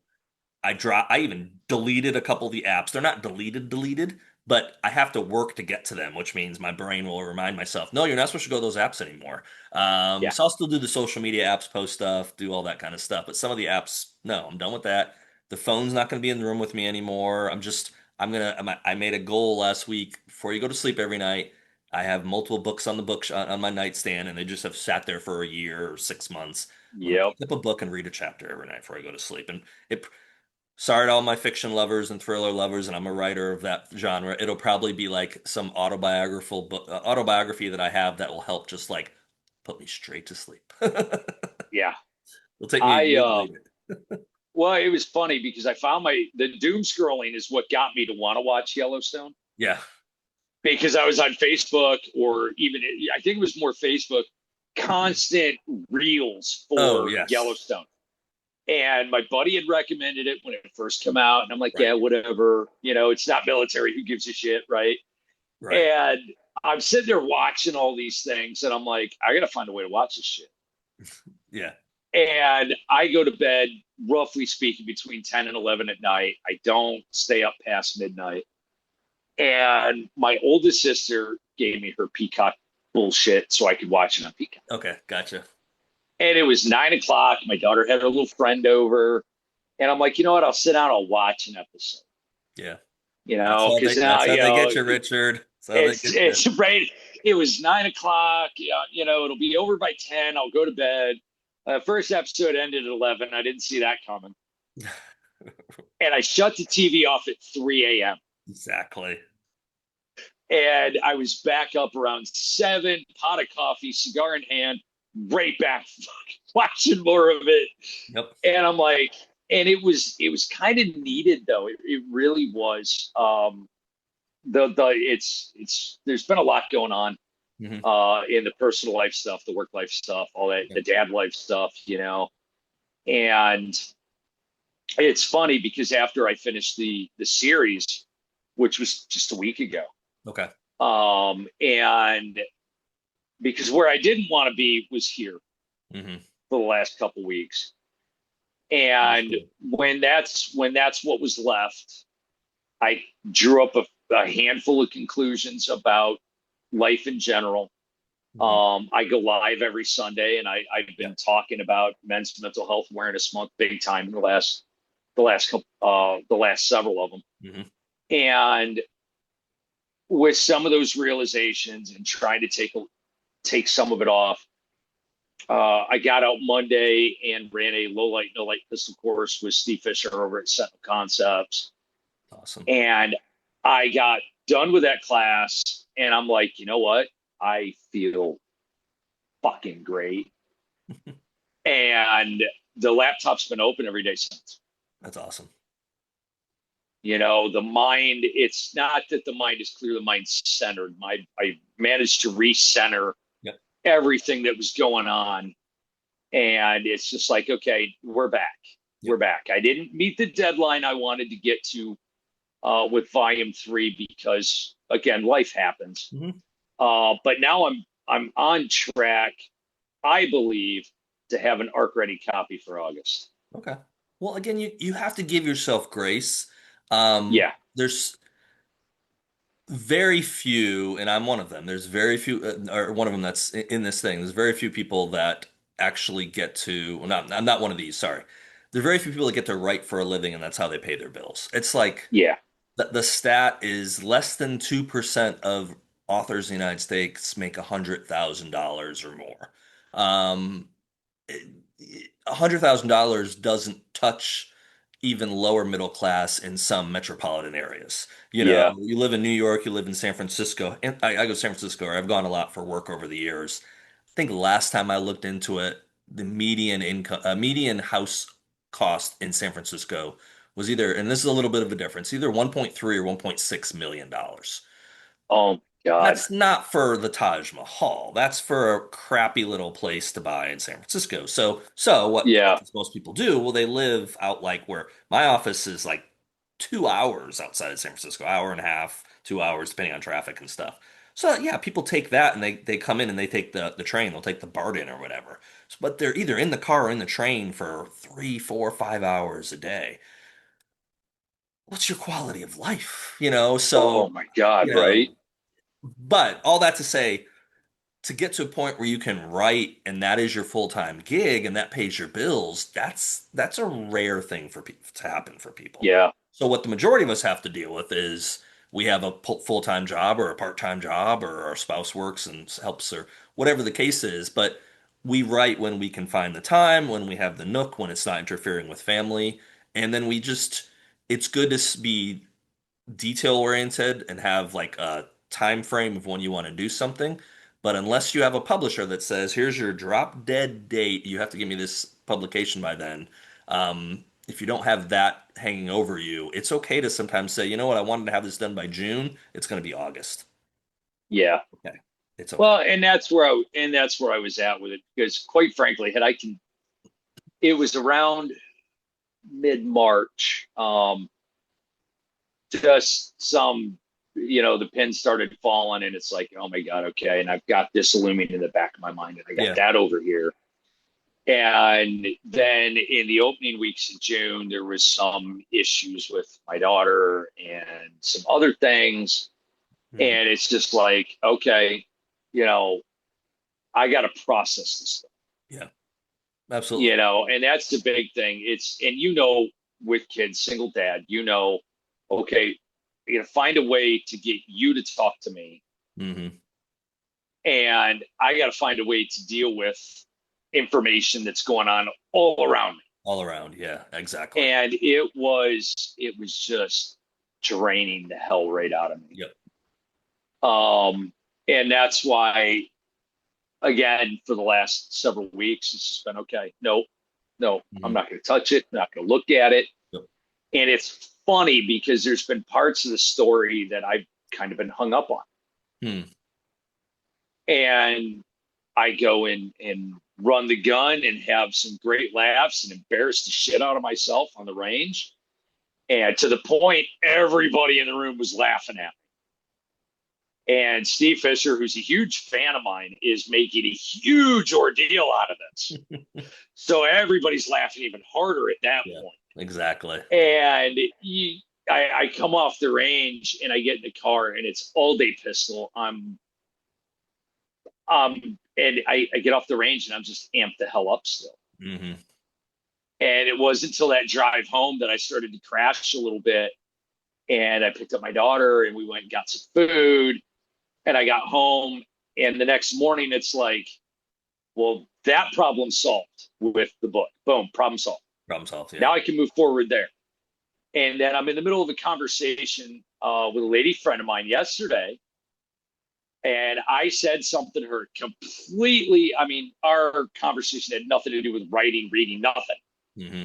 S1: I even deleted a couple of the apps. They're not deleted, but I have to work to get to them, which means my brain will remind myself, no, you're not supposed to go to those apps anymore.
S2: Yeah.
S1: So I'll still do the social media apps, post stuff, do all that kind of stuff. But some of the apps, no, I'm done with that. The phone's not going to be in the room with me anymore. I made a goal last week before you go to sleep every night. I have multiple books on the on my nightstand, and they just have sat there for a year or 6 months. I'm going to
S2: Yep.
S1: pick up a book and read a chapter every night before I go to sleep. And it sorry to all my fiction lovers and thriller lovers, and I'm a writer of that genre. It'll probably be like some autobiography that I have that will help just like put me straight to sleep.
S2: Yeah.
S1: It'll take me a
S2: I
S1: year to read it.
S2: Well, it was funny because I found the doom scrolling is what got me to want to watch Yellowstone
S1: Yeah.
S2: because I was on Facebook or even I think it was more Facebook, constant reels
S1: Oh,
S2: for
S1: yes.
S2: Yellowstone. And my buddy had recommended it when it first came out, and I'm like,
S1: Right.
S2: yeah, whatever. It's not military. Who gives a shit, right?
S1: Right.
S2: And I'm sitting there watching all these things, and I'm like, I gotta find a way to watch this shit.
S1: Yeah.
S2: And I go to bed, roughly speaking, between 10 and 11 at night. I don't stay up past midnight. And my oldest sister gave me her Peacock bullshit so I could watch it on Peacock.
S1: Okay. Gotcha.
S2: And it was 9 o'clock. My daughter had her little friend over. And I'm like, you know what? I'll sit down. I'll watch an episode,
S1: Yeah. That's how
S2: because
S1: they
S2: now,
S1: that's how they get you, Richard. That's how they get you.
S2: it's right. It was 9 o'clock. Yeah, it'll be over by 10. I'll go to bed. First episode ended at 11. I didn't see that coming. And I shut the TV off at 3 a.m.
S1: Exactly.
S2: And I was back up around 7, pot of coffee, cigar in hand, right back watching more of it.
S1: Yep.
S2: And I'm like, and it was kind of needed though. It really was. The it's there's been a lot going on
S1: Hmm.
S2: in the personal life stuff, the work life stuff, all that,
S1: Yeah.
S2: the dad life stuff. And it's funny because after I finished the series, which was just a week ago,
S1: Okay.
S2: and because where I didn't want to be was here
S1: Hmm.
S2: for the last couple weeks. And
S1: Understood.
S2: when that's what was left, I drew up a handful of conclusions about life in general.
S1: Hmm.
S2: I go live every Sunday, and I've
S1: Yeah.
S2: been talking about Men's Mental Health Awareness Month big time in the last several of them.
S1: Hmm.
S2: And with some of those realizations and trying to take some of it off, I got out Monday and ran a low light, no light pistol course with Steve Fisher over at Sentinel Concepts.
S1: Awesome.
S2: And I got done with that class, and I'm like, you know what? I feel fucking great. And the laptop's been open every day since.
S1: That's awesome.
S2: The mind, it's not that the mind is clear, the mind's centered. I managed to recenter
S1: Yep.
S2: everything that was going on. And it's just like, okay, we're back. We're
S1: Yep.
S2: back. I didn't meet the deadline I wanted to get to with volume 3 because, again, life happens.
S1: Hmm.
S2: But now I'm on track, I believe, to have an arc ready copy for August.
S1: Okay. Well, again, you have to give yourself grace.
S2: Yeah,
S1: There's very few, and I'm one of them. There's very few, or one of them that's in this thing. There's very few people that actually get to. Well, not I'm not one of these. Sorry. There are very few people that get to write for a living, and that's how they pay their bills. It's like
S2: yeah,
S1: the stat is less than 2% of authors in the United States make $100,000 or more. Um, $100,000 doesn't touch even lower middle class in some metropolitan areas.
S2: yeah.
S1: You live in New York, you live in San Francisco, and I go to San Francisco, or I've gone a lot for work over the years. I think last time I looked into it, the median income, median house cost in San Francisco was either, and this is a little bit of a difference, either 1.3 or 1.6 million dollars.
S2: Oh my God.
S1: That's not for the Taj Mahal. That's for a crappy little place to buy in San Francisco. So what
S2: Yeah,
S1: does most people do? Well, they live out like where my office is like 2 hours outside of San Francisco, hour and a half, 2 hours, depending on traffic and stuff. So yeah, people take that and they come in and they take the train. They'll take the BART in or whatever. But they're either in the car or in the train for 3, 4, 5 hours a day. What's your quality of life?
S2: oh my God,
S1: you
S2: right?
S1: know, but all that to say, to get to a point where you can write and that is your full-time gig and that pays your bills, that's a rare thing for people to happen for people.
S2: Yeah,
S1: So what the majority of us have to deal with is we have a full-time job or a part-time job or our spouse works and helps or whatever the case is, but we write when we can find the time, when we have the nook, when it's not interfering with family, and then it's good to be detail oriented and have like a time frame of when you want to do something. But unless you have a publisher that says, here's your drop dead date, you have to give me this publication by then. If you don't have that hanging over you, it's okay to sometimes say, you know what, I wanted to have this done by June. It's going to be August.
S2: yeah.
S1: Okay. It's okay.
S2: Well, and that's where I was at with it because, quite frankly, had I can, it was around. mid March. Just some, the pins started falling, and it's like, oh my god, okay. And I've got this looming in the back of my mind, and I got
S1: Yeah.
S2: that over here. And then in the opening weeks of June, there was some issues with my daughter and some other things.
S1: Mhm.
S2: And it's just like, okay, you know, I got to process this stuff,
S1: Yeah. Absolutely.
S2: and that's the big thing. And with kids, single dad, okay, find a way to get you to talk to me.
S1: Hmm.
S2: And I got to find a way to deal with information that's going on all around me.
S1: All around. Yeah, exactly.
S2: And it was just draining the hell right out of me.
S1: Yep.
S2: Um, and that's why, again, for the last several weeks, it's just been okay. No, no, I'm
S1: Hmm.
S2: not going to touch it. I'm not going to look at it.
S1: Yep.
S2: And it's funny because there's been parts of the story that I've kind of been hung up on.
S1: Hmm.
S2: And I go and run the gun and have some great laughs and embarrass the shit out of myself on the range. And to the point, everybody in the room was laughing at me. And Steve Fisher, who's a huge fan of mine, is making a huge ordeal out of this. So everybody's laughing even harder at that
S1: Yeah,
S2: point.
S1: exactly.
S2: And I come off the range and I get in the car and it's all day pistol. And I get off the range and I'm just amped the hell up still.
S1: Hmm.
S2: And it was until that drive home that I started to crash a little bit. And I picked up my daughter and we went and got some food. And I got home. And the next morning, it's like, well, that problem solved with the book. Boom, problem solved.
S1: Problem solved. Yeah.
S2: Now I can move forward there. And then I'm in the middle of a conversation with a lady friend of mine yesterday. And I said something to her completely. I mean, our conversation had nothing to do with writing, reading, nothing.
S1: Hmm.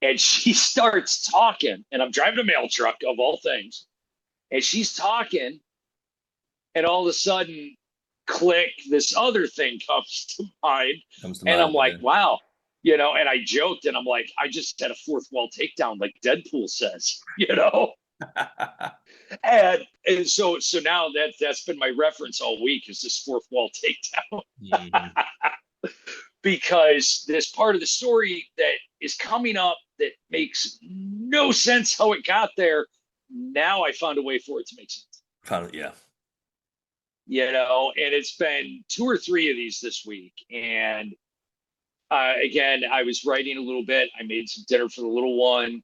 S2: And she starts talking, and I'm driving a mail truck of all things. And she's talking, and all of a sudden, click, this other thing comes to mind.
S1: Comes to
S2: And I'm
S1: mind.
S2: like,
S1: Yeah.
S2: wow. And I joked, and I'm like, I just had a fourth wall takedown, like Deadpool says, and so now that's been my reference all week is this fourth wall takedown.
S1: Hmm.
S2: Because this part of the story that is coming up that makes no sense how it got there. Now I found a way for it to make sense.
S1: Found it. Yeah.
S2: And it's been two or three of these this week. And again, I was writing a little bit. I made some dinner for the little one,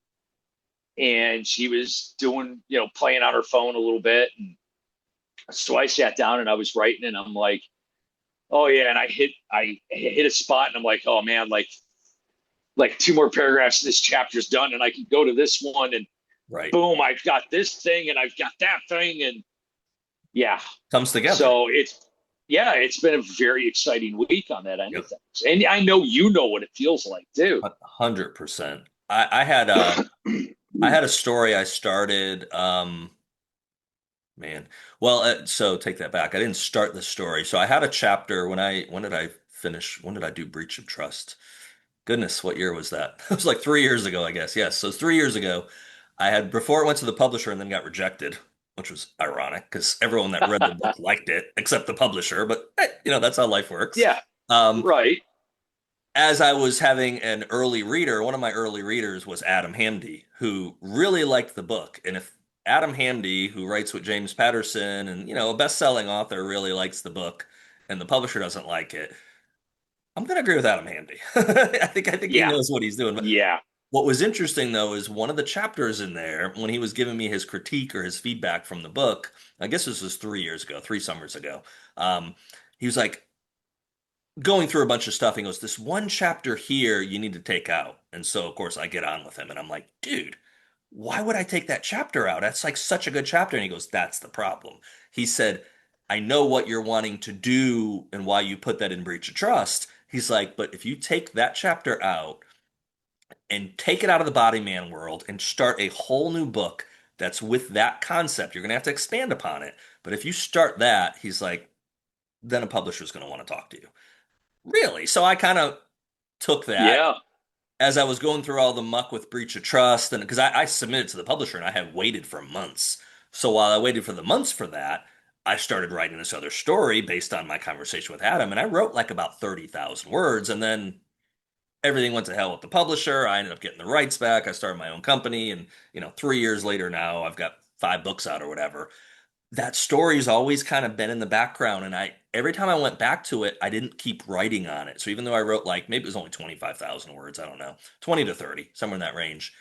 S2: and she was doing, playing on her phone a little bit. And so I sat down and I was writing, and I'm like, oh yeah, and I hit a spot, and I'm like, oh man, like two more paragraphs, this chapter's done, and I can go to this one, and
S1: Right.
S2: boom, I've got this thing, and I've got that thing, and yeah.
S1: Comes together.
S2: So it's been a very exciting week on that end of
S1: Yep.
S2: things, and I know what it feels like too.
S1: 100%. I had a story I started. Man. Well, so take that back. I didn't start the story. So I had a chapter when did I finish? When did I do Breach of Trust? Goodness, what year was that? It was like 3 years ago, I guess. Yes. So 3 years ago, I had before it went to the publisher and then got rejected, which was ironic because everyone that read the book liked it except the publisher. But that's how life works.
S2: Yeah,
S1: Um,
S2: right.
S1: as I was having an early reader, one of my early readers was Adam Hamdy, who really liked the book. And if Adam Hamdy, who writes with James Patterson and, a best-selling author, really likes the book and the publisher doesn't like it, I'm going to agree with Adam Hamdy. I think he
S2: Yeah,
S1: knows what he's doing. But
S2: yeah,
S1: what was interesting though is one of the chapters in there when he was giving me his critique or his feedback from the book, I guess this was 3 years ago, 3 summers ago. Um, he was like, going through a bunch of stuff. He goes, "This one chapter here you need to take out." And so, of course, I get on with him and I'm like, dude, why would I take that chapter out? That's like such a good chapter. And he goes, "That's the problem." He said, "I know what you're wanting to do and why you put that in breach of trust." He's like, "But if you take that chapter out and take it out of the body man world and start a whole new book that's with that concept, you're going to have to expand upon it. But if you start that," he's like, "then a publisher's going to want to talk to you." Really? So I kind of took that
S2: yeah.
S1: as I was going through all the muck with breach of trust, and because I submitted to the publisher and I had waited for months. So while I waited for the months for that, I started writing this other story based on my conversation with Adam, and I wrote like about 30,000 words, and then everything went to hell with the publisher. I ended up getting the rights back. I started my own company, and 3 years later now, I've got 5 books out or whatever. That story's always kind of been in the background, and I every time I went back to it, I didn't keep writing on it. So even though I wrote like maybe it was only 25,000 words, I don't know, 20 to 30, somewhere in that range,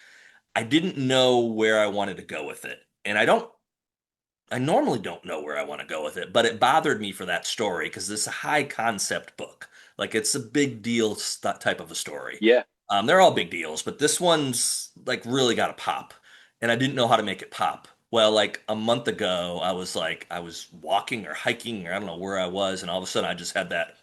S1: I didn't know where I wanted to go with it. And I normally don't know where I want to go with it, but it bothered me for that story because it's a high concept book. Like it's a big deal type of a story.
S2: Yeah.
S1: They're all big deals, but this one's like really got a pop, and I didn't know how to make it pop. Well, like a month ago, I was walking or hiking or I don't know where I was, and all of a sudden I just had that,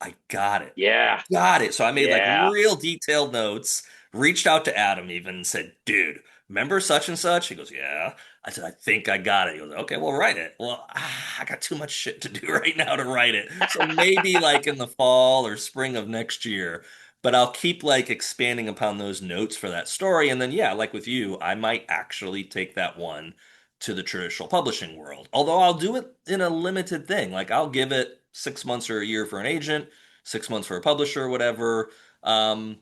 S1: I got it. I
S2: Yeah.
S1: got it. So I made like
S2: Yeah.
S1: real detailed notes, reached out to Adam even and said, dude, remember such and such? He goes, yeah. I said, I think I got it. He goes, okay, well, write it. Well, I got too much shit to do right now to write it. So maybe like in the fall or spring of next year, but I'll keep like expanding upon those notes for that story. And then, yeah, like with you, I might actually take that one to the traditional publishing world. Although I'll do it in a limited thing. Like I'll give it 6 months or a year for an agent, 6 months for a publisher, whatever. Um,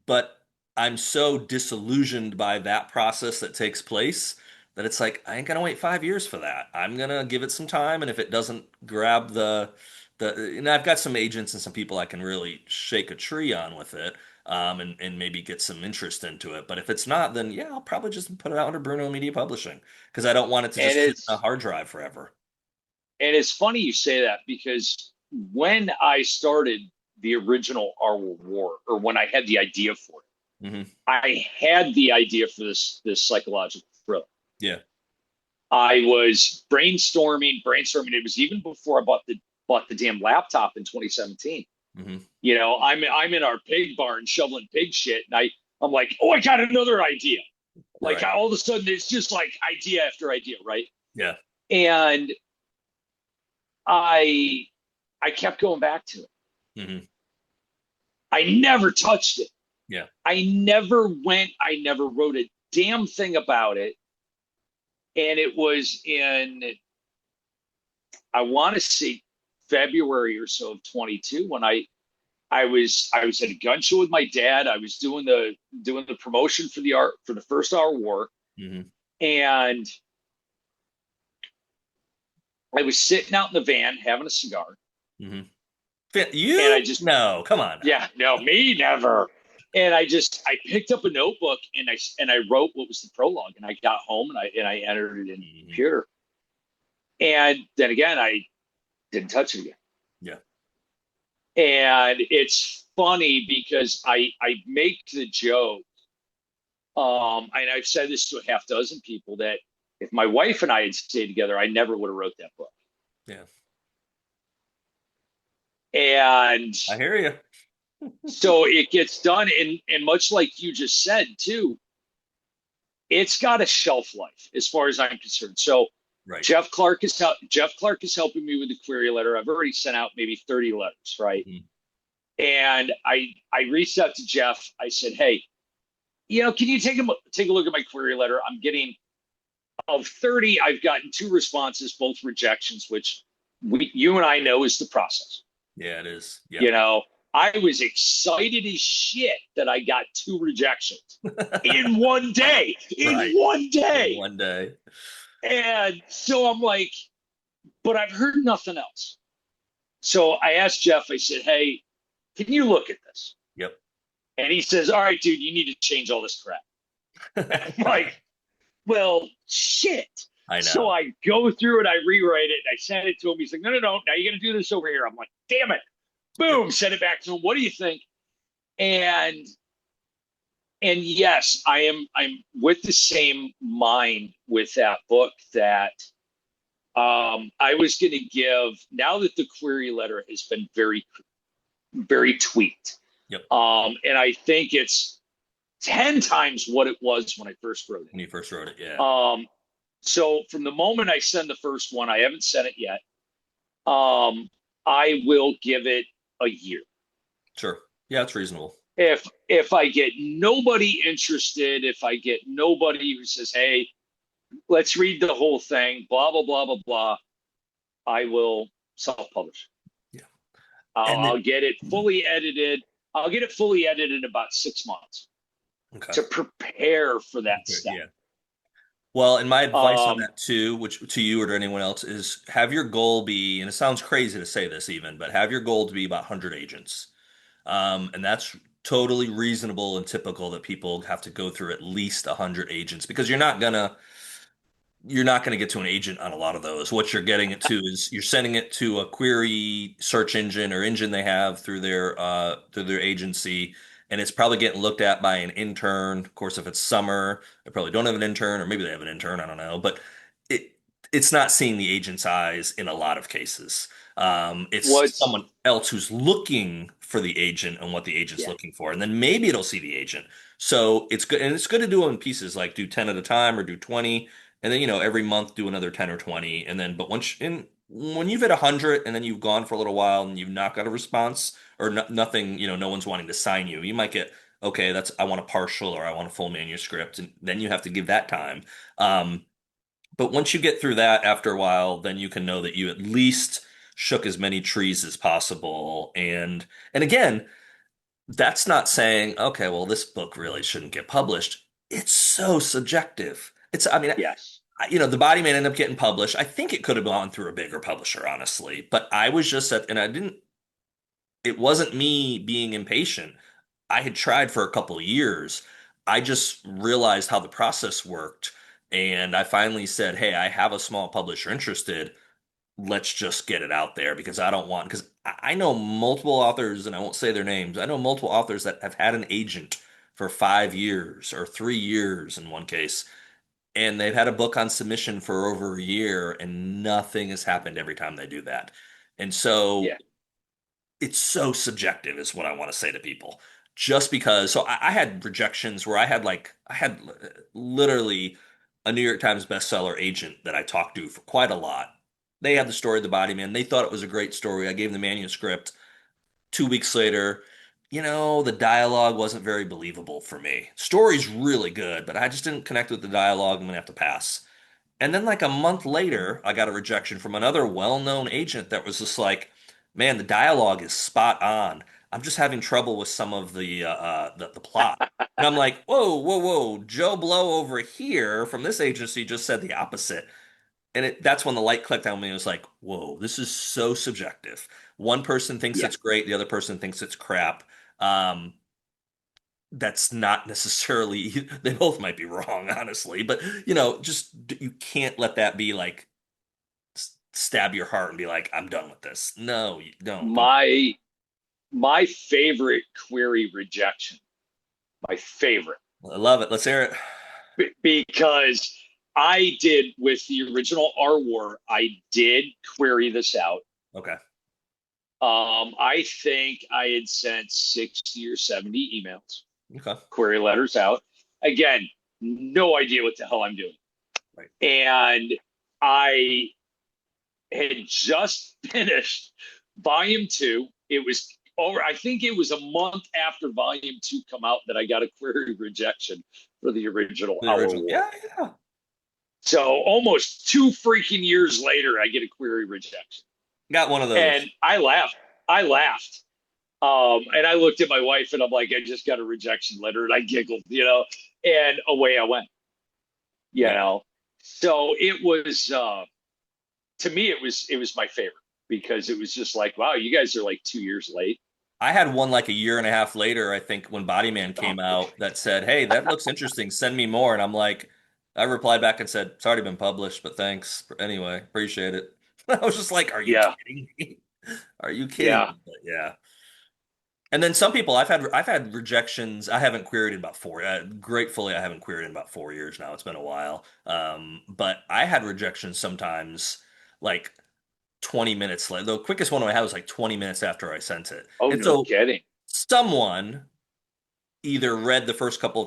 S1: but I'm so disillusioned by that process that takes place that it's like I ain't gonna wait 5 years for that. I'm gonna give it some time, and if it doesn't grab and I've got some agents and some people I can really shake a tree on with it, and maybe get some interest into it. But if it's not, then yeah, I'll probably just put it out under Bruno Media Publishing because I don't want it to
S2: And
S1: just sit in a
S2: it's
S1: hard drive forever.
S2: and it's funny you say that because when I started the original Our World War, or when I had the idea for it,
S1: Hmm.
S2: I had the idea for this psychological thriller.
S1: Yeah.
S2: I was brainstorming. It was even before I bought the damn laptop in 2017.
S1: Hmm.
S2: I'm in our pig barn shoveling pig shit, and I'm like, oh, I got another idea. Like
S1: Right.
S2: all of a sudden, it's just like idea after idea, right?
S1: Yeah.
S2: And I I kept going back to it.
S1: Hmm.
S2: I never touched it.
S1: Yeah.
S2: I never wrote a damn thing about it. And it was I want to say February or so of 22 when I was at a gun show with my dad. I was doing the promotion for the first Hour War,
S1: Hmm.
S2: and I was sitting out in the van having a cigar,
S1: Hmm.
S2: and I
S1: You?
S2: just
S1: No, come on now.
S2: yeah, no, me never. And I picked up a notebook and I wrote what was the prologue, and I got home and I entered it in the
S1: Hmm.
S2: computer, and then again I didn't touch it again.
S1: Yeah.
S2: And it's funny because I make the joke, and I've said this to a half dozen people, that if my wife and I had stayed together, I never would have wrote that book.
S1: Yeah.
S2: And
S1: I hear you.
S2: so it gets done, and much like you just said too, it's got a shelf life as far as I'm concerned. So
S1: Right.
S2: Jeff Clark is helping me with the query letter. I've already sent out maybe 30 letters, right?
S1: Hmm.
S2: And I reached out to Jeff. I said, hey, can you take a look at my query letter? I'm getting, of 30, I've gotten 2 responses, both rejections, which you and I know is the process.
S1: Yeah, it is. Yeah.
S2: You know, I was excited as shit that I got 2 rejections in one day. In
S1: Right.
S2: one
S1: In
S2: day.
S1: one day.
S2: And so I'm like, but I've heard nothing else. So I asked Jeff, I said, hey, can you look at this?
S1: Yep.
S2: And he says, all right, dude, you need to change all this crap. And I'm like, well, shit.
S1: I
S2: So
S1: know.
S2: I go through it, I rewrite it, I send it to him. He's like, no, no, no, now you got to do this over here. I'm like, damn it.
S1: Yep.
S2: Boom, send it back to him. What do you think? And yes, I'm with the same mind with that book that I was going to give, now that the query letter has been very, very tweaked.
S1: Yep.
S2: And I think it's 10 times what it was when I first wrote
S1: When you first wrote it,
S2: it.
S1: yeah.
S2: So from the moment I send the first one, I haven't sent it yet. I will give it a year.
S1: Sure. Yeah, it's reasonable.
S2: If I get nobody interested, if I get nobody who says, "Hey, let's read the whole thing," blah blah blah blah blah, I will self-publish.
S1: Yeah.
S2: I'll,
S1: And then,
S2: I'll get it fully edited. I'll get it fully edited in about 6 months
S1: okay.
S2: to prepare for that
S1: Okay,
S2: step.
S1: yeah. Well, and my advice on
S2: Um,
S1: that too, which to you or to anyone else, is have your goal be, and it sounds crazy to say this even, but have your goal to be about 100 agents. And that's totally reasonable and typical that people have to go through at least 100 agents because you're not going to get to an agent on a lot of those. What you're getting it to is you're sending it to a query search engine or engine they have through their agency, and it's probably getting looked at by an intern. Of course, if it's summer, they probably don't have an intern, or maybe they have an intern. I don't know, but it it's not seeing the agent's eyes in a lot of cases. It's
S2: what's
S1: someone else who's looking for the agent and what the agent's
S2: Yeah,
S1: looking for, and then maybe it'll see the agent. So it's good, and it's good to do them in pieces, like do 10 at a time or do 20 and then every month do another 10 or 20 and then but when you've hit 100 and then you've gone for a little while and you've not got a response or nothing, no one's wanting to sign you, you might get, okay, that's, I want a partial or I want a full manuscript, and then you have to give that time. um, but once you get through that after a while, then you can know that you at least shook as many trees as possible. And again, that's not saying, okay, well, this book really shouldn't get published. It's so subjective. I mean,
S2: yes.
S1: the Body Man ended up getting published. I think it could have gone through a bigger publisher, honestly. But I was just and I didn't, it wasn't me being impatient. I had tried for a couple of years. I just realized how the process worked. And I finally said, hey, I have a small publisher interested. Let's just get it out there because I don't want, because I know multiple authors, and I won't say their names. I know multiple authors that have had an agent for 5 years or 3 years in one case, and they've had a book on submission for over a year and nothing has happened every time they do that. And so
S2: Yeah.
S1: it's so subjective is what I want to say to people. Just because, so I had rejections where I had literally a New York Times bestseller agent that I talked to for quite a lot. They had the story of the Body Man. They thought it was a great story. I gave them the manuscript. 2 weeks later, the dialogue wasn't very believable for me. Story's really good, but I just didn't connect with the dialogue. I'm gonna have to pass. And then, like a month later, I got a rejection from another well-known agent that was just like, "Man, the dialogue is spot on. I'm just having trouble with some of the plot." And I'm like, "Whoa, whoa, whoa! Joe Blow over here from this agency just said the opposite." And that's when the light clicked on me. It was like, "Whoa, this is so subjective. One person thinks
S2: Yeah.
S1: it's great, the other person thinks it's crap." Um, that's not necessarily, they both might be wrong, honestly, but just you can't let that be like stab your heart and be like, I'm done with this. No, you don't.
S2: My my favorite query rejection, my favorite,
S1: I love it. Let's hear it.
S2: because I did with the original R War, I did query this out.
S1: Okay.
S2: I think I had sent 60 or 70 emails,
S1: Okay.
S2: query letters out. Again, no idea what the hell I'm doing.
S1: Right.
S2: And I had just finished volume 2. It was over, I think it was a month after volume 2 come out that I got a query rejection for the original
S1: The
S2: Our
S1: original.
S2: War.
S1: Yeah, yeah.
S2: So almost 2 freaking years later, I get a query rejection.
S1: Got one of
S2: And
S1: those.
S2: I laughed. I laughed. And I looked at my wife and I'm like, I just got a rejection letter. And I giggled, and away I went, you
S1: Yeah.
S2: know. So it was, to me, it was my favorite because it was just like, wow, you guys are like 2 years late.
S1: I had one like a year and a half later, I think, when Body Man
S2: Oh,
S1: came out that said, "Hey, that looks interesting. Send me more." And I'm like, I replied back and said, "It's already been published, but thanks. Anyway, appreciate it." I was just like, "Are you
S2: yeah,
S1: kidding me? Are you kidding
S2: yeah.
S1: me?" But yeah. And then some people I've had rejections. I haven't queried in about four. Gratefully, I haven't queried in about 4 years now. It's been a while. But I had rejections sometimes like 20 minutes later. The quickest one I had was like 20 minutes after I sent it.
S2: Oh,
S1: And
S2: no
S1: so
S2: kidding.
S1: someone either read the first couple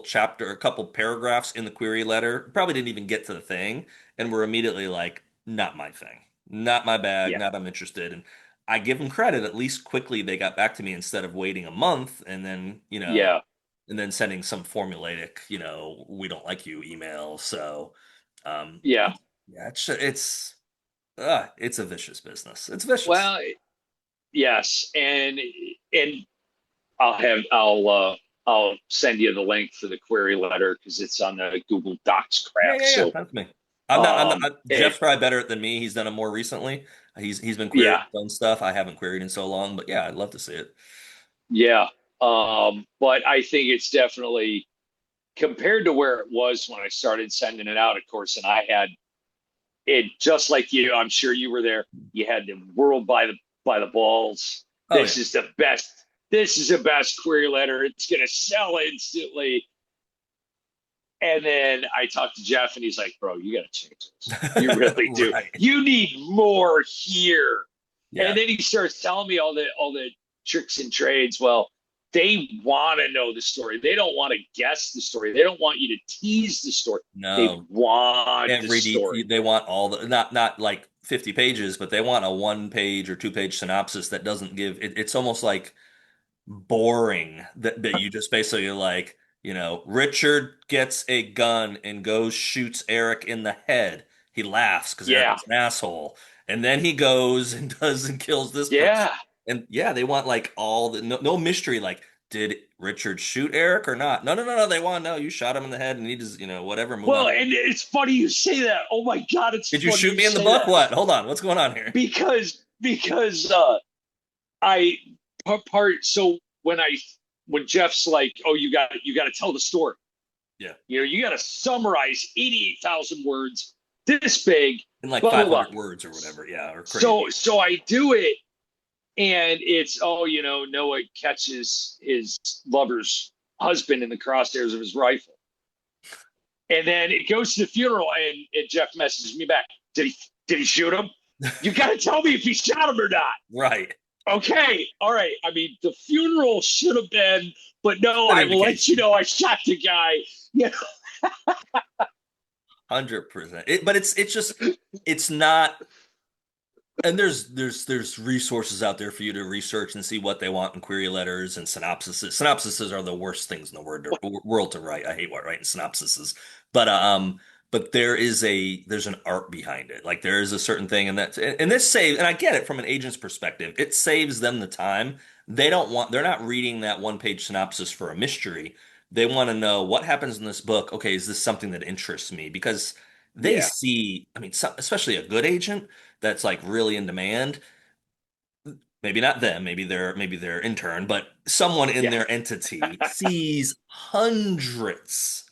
S1: paragraphs in the query letter, probably didn't even get to the thing, and were immediately like, not my thing, not my bag,
S2: Yeah,
S1: not I'm interested. I give them credit. At least quickly they got back to me instead of waiting a month and then,
S2: Yeah.
S1: and then sending some formulaic, we don't like you email. So,
S2: Yeah.
S1: yeah, it's a vicious business. It's vicious.
S2: Well, yes. And I'll send you the link for the query letter because it's on the Google Docs
S1: Yeah,
S2: crap.
S1: yeah, yeah.
S2: So
S1: That's me. I'm not,
S2: it
S1: Jeff's probably better at it than me. He's done it more recently. He's been querying
S2: yeah,
S1: his own stuff. I haven't queried in so long, but yeah, I'd love to see it.
S2: yeah. But I think it's definitely compared to where it was when I started sending it out, of course, and I had it just like you. I'm sure you were there. You had the world by the balls.
S1: Oh yeah.
S2: This is the best. This is the best query letter. It's going to sell instantly. And then I talked to Jeff, and he's like, "Bro, you got to change this. You really do.
S1: Right.
S2: You need more here." And
S1: Yeah.
S2: then he starts telling me all the tricks and trades. Well, they want to know the story. They don't want to guess the story. They don't want you to tease the story. They
S1: No.
S2: want the
S1: Every
S2: story.
S1: they want all the not like 50 pages, but they want a 1 page or 2 page synopsis that doesn't give it's almost like boring that you just basically like, Richard gets a gun and goes shoots Eric in the head. He laughs because Eric
S2: Yeah,
S1: is an asshole. And then he goes and does and kills this person.
S2: yeah.
S1: And yeah, they want like all the no mystery, like, did Richard shoot Eric or not? No, no, no, no. They want to know you shot him in the head and he just, whatever, move
S2: Well,
S1: on.
S2: and it's funny you say that. Oh my God, it's
S1: Did you
S2: funny
S1: shoot
S2: you
S1: me in the
S2: say
S1: book?
S2: that
S1: What? Hold on. What's going on here?
S2: because I part so when Jeff's like, "Oh, you got to tell the story.
S1: Yeah.
S2: You got to summarize 88,000 words this big,
S1: In like
S2: blah blah blah."
S1: 500 words or whatever. Yeah, or
S2: So
S1: crazy.
S2: so I do it, and it's Noah catches his lover's husband in the crosshairs of his rifle, and then it goes to the funeral, and Jeff messages me back. Did he shoot him? You got to tell me if he shot him or not.
S1: Right.
S2: Okay, all right. I mean, the funeral should have been, but no,
S1: An
S2: I will let you
S1: indication.
S2: know I shot the guy. Yeah,
S1: 100%. But it's just it's not. And there's resources out there for you to research and see what they want in query letters and synopsises. Synopsises are the worst things in the world to write. I hate writing synopsises. But there's an art behind it. Like there is a certain thing, and this saves. And I get it from an agent's perspective. It saves them the time. They're not reading that 1 page synopsis for a mystery. They want to know what happens in this book. Okay, is this something that interests me? Because they
S2: yeah,
S1: see, I mean, especially a good agent that's like really in demand. Maybe not them, maybe their intern, but someone in
S2: yeah,
S1: their entity sees hundreds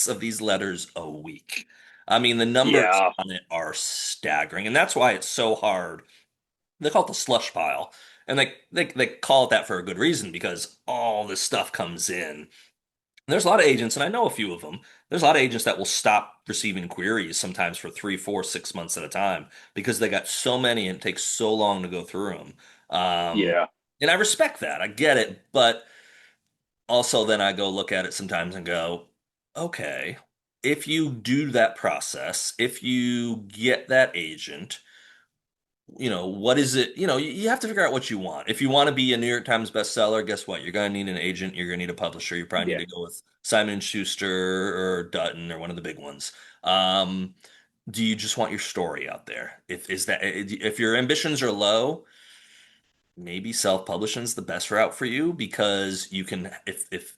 S1: of these letters a week. I mean, the numbers
S2: yeah,
S1: on it are staggering, and that's why it's so hard. They call it the slush pile, and they call it that for a good reason because all this stuff comes in. There's a lot of agents, and I know a few of them. There's a lot of agents that will stop receiving queries sometimes for 3, 4, 6 months at a time because they got so many and it takes so long to go through them. Um,
S2: yeah,
S1: and I respect that. I get it. But also, then I go look at it sometimes and go, okay, if you do that process, if you get that agent, what is it? You have to figure out what you want. If you want to be a New York Times bestseller, guess what? You're going to need an agent. You're going to need a publisher. You probably
S2: yeah,
S1: need to go with Simon and Schuster or Dutton or one of the big ones. Um, do you just want your story out there? If your ambitions are low, maybe self-publishing is the best route for you because you can if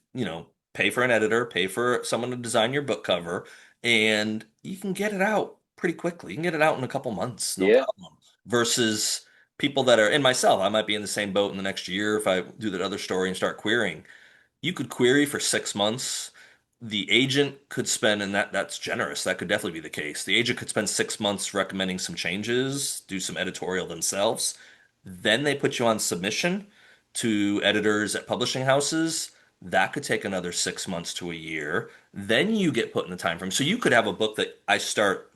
S1: pay for an editor, pay for someone to design your book cover, and you can get it out pretty quickly. You can get it out in a couple months, no
S2: yeah,
S1: problem. Versus people that are, and myself, I might be in the same boat in the next year if I do that other story and start querying. You could query for 6 months. The agent could spend, and that's generous. That could definitely be the case. The agent could spend 6 months recommending some changes, do some editorial themselves. Then they put you on submission to editors at publishing houses. That could take another 6 months to a year. Then you get put in the time frame. So you could have a book that I start,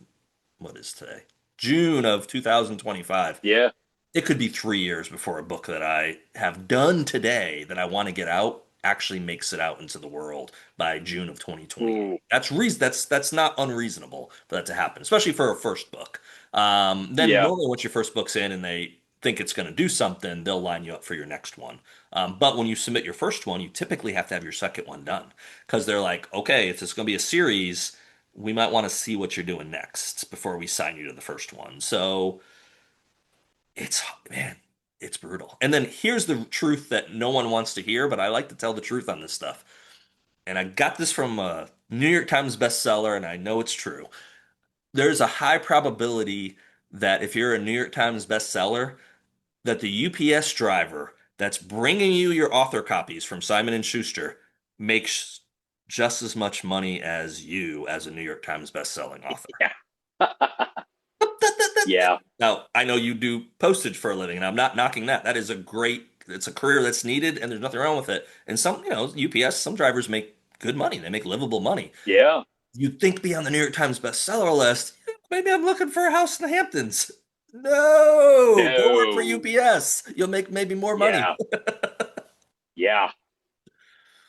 S1: what is today? June of 2025.
S2: yeah.
S1: It could be 3 years before a book that I have done today that I want to get out actually makes it out into the world by June of 2028.
S2: Ooh,
S1: That's not unreasonable for that to happen, especially for a first book. Then
S2: yeah,
S1: normally once your first book's in and think it's going to do something, they'll line you up for your next one. But when you submit your first one, you typically have to have your second one done because they're like, okay, if it's going to be a series, we might want to see what you're doing next before we sign you to the first one. So it's, man, it's brutal. And then here's the truth that no one wants to hear, but I like to tell the truth on this stuff. And I got this from a New York Times bestseller, and I know it's true. There's a high probability that if you're a New York Times bestseller, that the UPS driver that's bringing you your author copies from Simon and Schuster makes just as much money as you as a New York Times best-selling author.
S2: Yeah. Yeah.
S1: Now, I know you do postage for a living, and I'm not knocking that. That is a great, it's a career that's needed, and there's nothing wrong with it. And some, UPS, some drivers make good money. They make livable money.
S2: Yeah.
S1: You'd think be on the New York Times bestseller list. Maybe I'm looking for a house in the Hamptons. No, go work for
S2: No.
S1: UPS. You'll make maybe more money.
S2: Yeah. Yeah.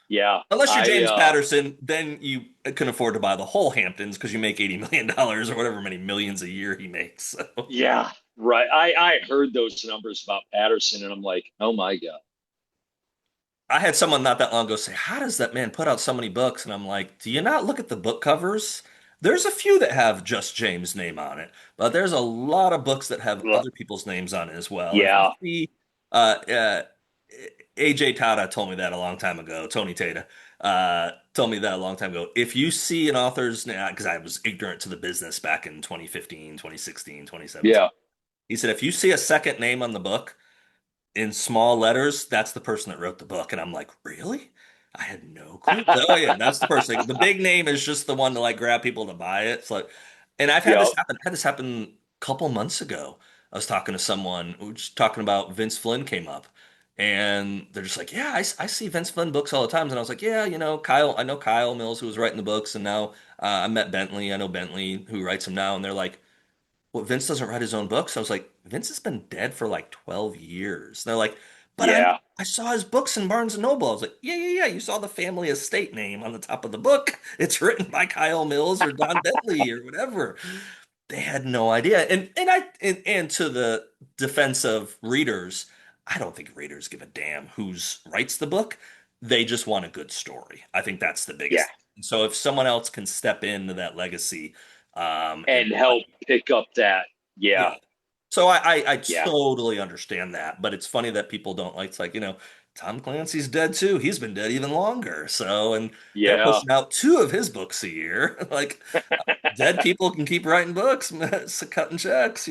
S2: Yeah.
S1: Unless you're James Patterson, then you can afford to buy the whole Hamptons because you make $80 million or whatever many millions a year he makes. So.
S2: Yeah. Right. I heard those numbers about Patterson and I'm like, oh my God.
S1: I had someone not that long ago say, "How does that man put out so many books?" And I'm like, "Do you not look at the book covers? There's a few that have just James' name on it, but there's a lot of books that have
S2: Ugh.
S1: other people's names on it as well." And if you
S2: Yeah.
S1: see, AJ Tata told me that a long time ago. Tony Tata told me that a long time ago. If you see an author's name, because I was ignorant to the business back in 2015, 2016, 2017,
S2: Yeah.
S1: he said, if you see a second name on the book in small letters, that's the person that wrote the book. And I'm like, really? I had no clue. Oh yeah, that's the person. The big name is just the one to like grab people to buy it. So, and I've had this
S2: Yep.
S1: happen. I had this happen a couple months ago. I was talking to someone who was talking about Vince Flynn came up, and they're just like, yeah, I see Vince Flynn books all the time. And I was like, yeah, Kyle. I know Kyle Mills who was writing the books, and now I met Bentley. I know Bentley who writes them now, and they're like, well, Vince doesn't write his own books. I was like, Vince has been dead for like 12 years. And they're like, but
S2: Yeah.
S1: I saw his books in Barnes and Noble. I was like, yeah, yeah, yeah. You saw the family estate name on the top of the book. It's written by Kyle Mills or Don Bentley or whatever. They had no idea. And to the defense of readers, I don't think readers give a damn who's writes the book. They just want a good story. I think that's the
S2: Yeah.
S1: biggest thing. So if someone else can step into that legacy, and
S2: And help pick up that.
S1: yeah.
S2: Yeah.
S1: So I
S2: Yeah.
S1: totally understand that, but it's funny that people don't like. It's like, Tom Clancy's dead too. He's been dead even longer. So, and they're
S2: Yeah.
S1: pushing out two of his books a year. Like, dead people can keep writing books, cutting checks.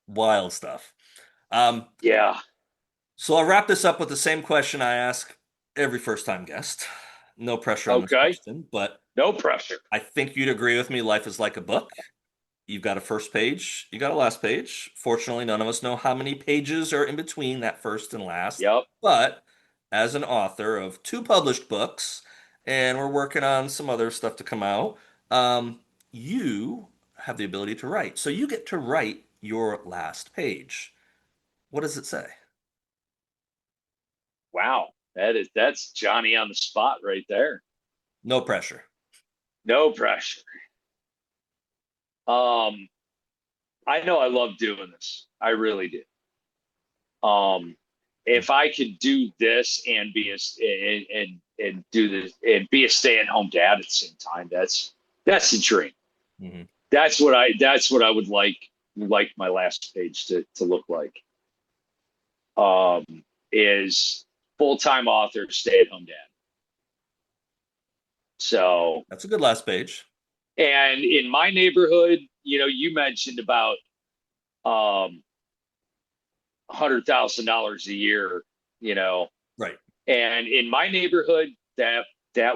S1: Wild stuff. Um,
S2: Yeah.
S1: so I'll wrap this up with the same question I ask every first time guest. No pressure on this
S2: Okay.
S1: question, but
S2: No pressure.
S1: I think you'd agree with me. Life is like a book. You've got a first page, you got a last page. Fortunately, none of us know how many pages are in between that first and last.
S2: Yep.
S1: But as an author of two published books, and we're working on some other stuff to come out, you have the ability to write. So you get to write your last page. What does it say?
S2: Wow. That's Johnny on the spot right there.
S1: No pressure.
S2: No pressure. Um, I know I love doing this. I really do. If I could do this and be and do this and be a stay-at-home dad at the same time, that's the dream.
S1: Hmm.
S2: That's what I would like my last page to look like. Um, is full-time author, stay-at-home dad. So,
S1: That's a good last page.
S2: and in my neighborhood, you mentioned about um $100,000 a year, you know,
S1: Right.
S2: and in my neighborhood, that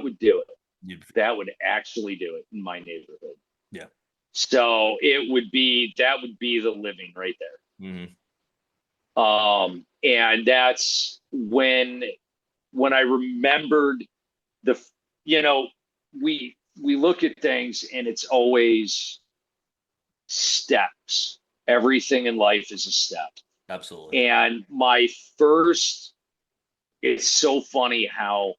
S2: would do it.
S1: You,
S2: That would actually do it in my neighborhood.
S1: yeah.
S2: So that would be the living right there.
S1: Hmm.
S2: And that's when I remembered the, you know, we look at things and it's always steps. Everything in life is a step.
S1: Absolutely.
S2: And my first, it's so funny how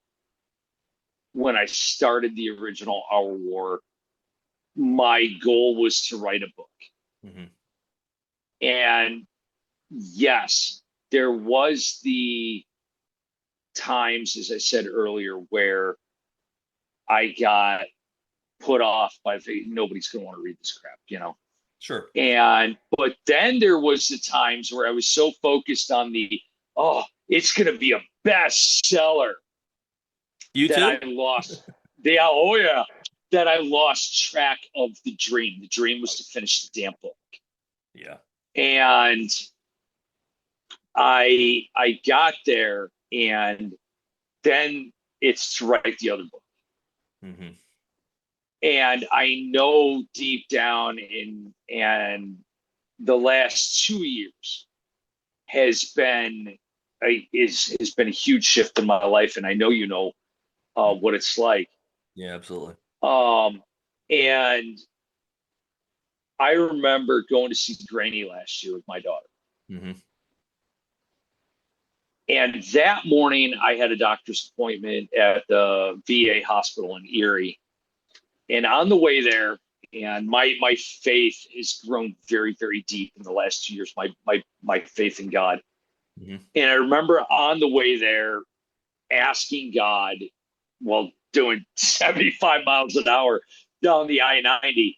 S2: when I started the original Our War, my goal was to write a book.
S1: Hmm.
S2: And yes, there was the times, as I said earlier, where I got put off by nobody's going to want to read this crap, you know.
S1: Sure.
S2: And but then there was the times where I was so focused on the it's going to be a bestseller
S1: You
S2: that I
S1: too?
S2: lost oh yeah, that I lost track of the dream. The dream was to finish the damn book.
S1: Yeah.
S2: And I got there, and then it's to write the other book.
S1: Hmm.
S2: And I know deep down in and the last 2 years has been has been a huge shift in my life, and I know you know what it's like.
S1: Yeah, absolutely.
S2: Um, and I remember going to see Granny last year with my daughter,
S1: Hmm.
S2: and that morning I had a doctor's appointment at the VA hospital in Erie, and on the way there, and my faith has grown very deep in the last 2 years. My faith in God,
S1: Hmm.
S2: and I remember on the way there asking God, while doing 75 miles an hour down the I-90,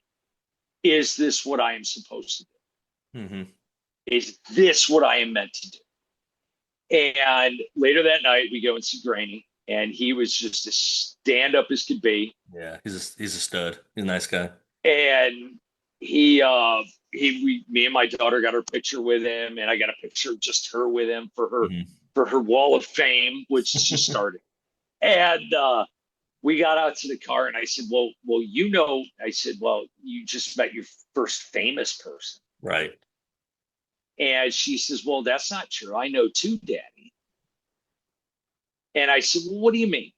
S2: is this what I am supposed to
S1: Hmm.
S2: do? Is this what I am meant to do? And later that night, we go and see Granny, and he was just as stand up as could be.
S1: Yeah, he's a stud. He's a nice guy.
S2: And he, me and my daughter got our picture with him, and I got a picture of just her with him
S1: Hmm.
S2: for her wall of fame, which she started. And we got out to the car, and I said, well, you know, I said, well, you just met your first famous person.
S1: Right.
S2: And she says, well, that's not true. I know too, Daddy. And I said, well, what do you mean?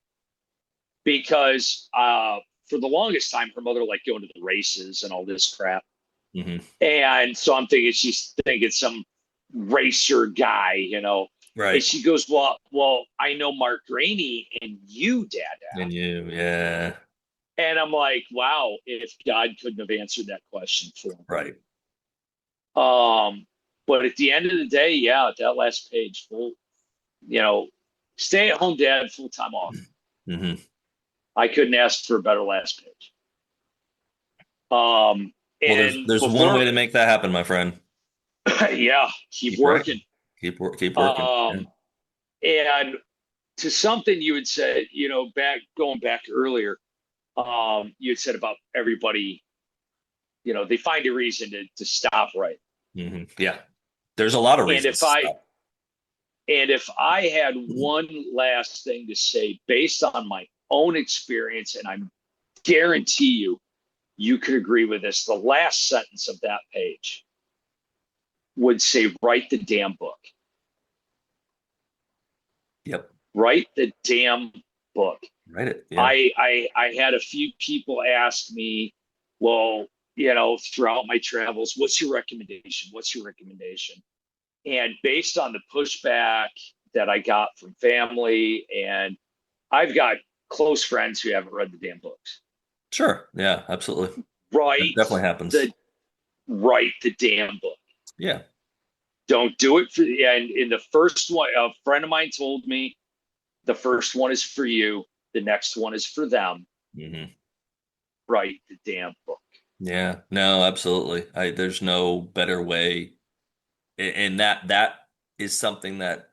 S2: Because for the longest time, her mother liked going to the races and all this crap.
S1: Hmm.
S2: And so I'm thinking she's thinking some racer guy, you know. And
S1: Right.
S2: she goes, well, I know Mark Rainey and you, Dada.
S1: And you, yeah.
S2: And I'm like, wow, if God couldn't have answered that question for him.
S1: Right.
S2: But at the end of the day, yeah, that last page, full, you know, stay at home dad, full time off.
S1: Hmm.
S2: I couldn't ask for a better last page.
S1: Well,
S2: And
S1: there's one way
S2: before,
S1: to make that happen, my friend.
S2: yeah, keep
S1: Keep
S2: working.
S1: writing. Keep working. Yeah.
S2: Um, and to something you had said, you know, going back earlier, you had said about everybody, you know, they find a reason to stop right.
S1: Yeah. There's a lot of
S2: And if
S1: reasons to
S2: I
S1: stop.
S2: and if I had one last thing to say based on my own experience, and I guarantee you could agree with this, the last sentence of that page would say, write the damn book.
S1: Yep.
S2: Write the damn book.
S1: Write it. Yeah.
S2: I had a few people ask me, well, you know, throughout my travels, what's your recommendation? What's your recommendation? And based on the pushback that I got from family, and I've got close friends who haven't read the damn books.
S1: Sure. Yeah, absolutely. That
S2: Write
S1: definitely happens.
S2: the write the damn book.
S1: Yeah.
S2: Don't do it for and in the first one, a friend of mine told me the first one is for you, the next one is for them.
S1: Hmm.
S2: Write the damn book.
S1: Yeah. No, absolutely. There's no better way. And that is something that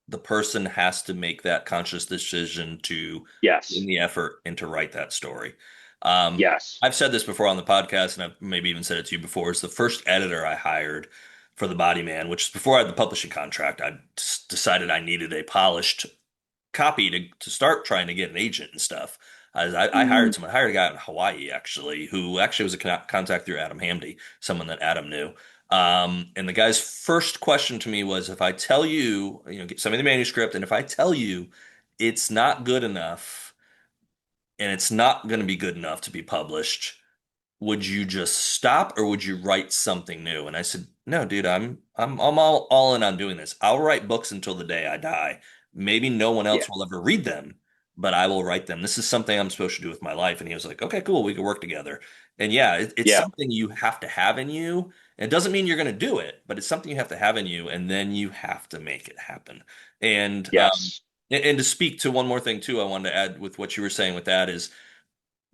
S1: the person has to make that conscious decision to put in
S2: Yes.
S1: the effort and to write that story. Um,
S2: Yes.
S1: I've said this before on the podcast, and I've maybe even said it to you before. It's the first editor I hired for the Body Man, which is before I had the publishing contract. I decided I needed a polished copy to start trying to get an agent and stuff. I hired
S2: Mm,
S1: someone, I hired a guy in Hawaii actually, who actually was a contact through Adam Hamdy, someone that Adam knew. And the guy's first question to me was, if I tell you, send me the manuscript, and if I tell you it's not good enough and it's not going to be good enough to be published, would you just stop or would you write something new? And I said, no, dude, I'm all in on doing this. I'll write books until the day I die. Maybe no one
S2: yeah.
S1: else will ever read them, but I will write them. This is something I'm supposed to do with my life. And he was like, okay, cool, we can work together. And yeah, it's
S2: Yeah.
S1: something you have to have in you. It doesn't mean you're going to do it, but it's something you have to have in you, and then you have to make it happen. And
S2: Yes.
S1: and to speak to one more thing too, I wanted to add with what you were saying with that is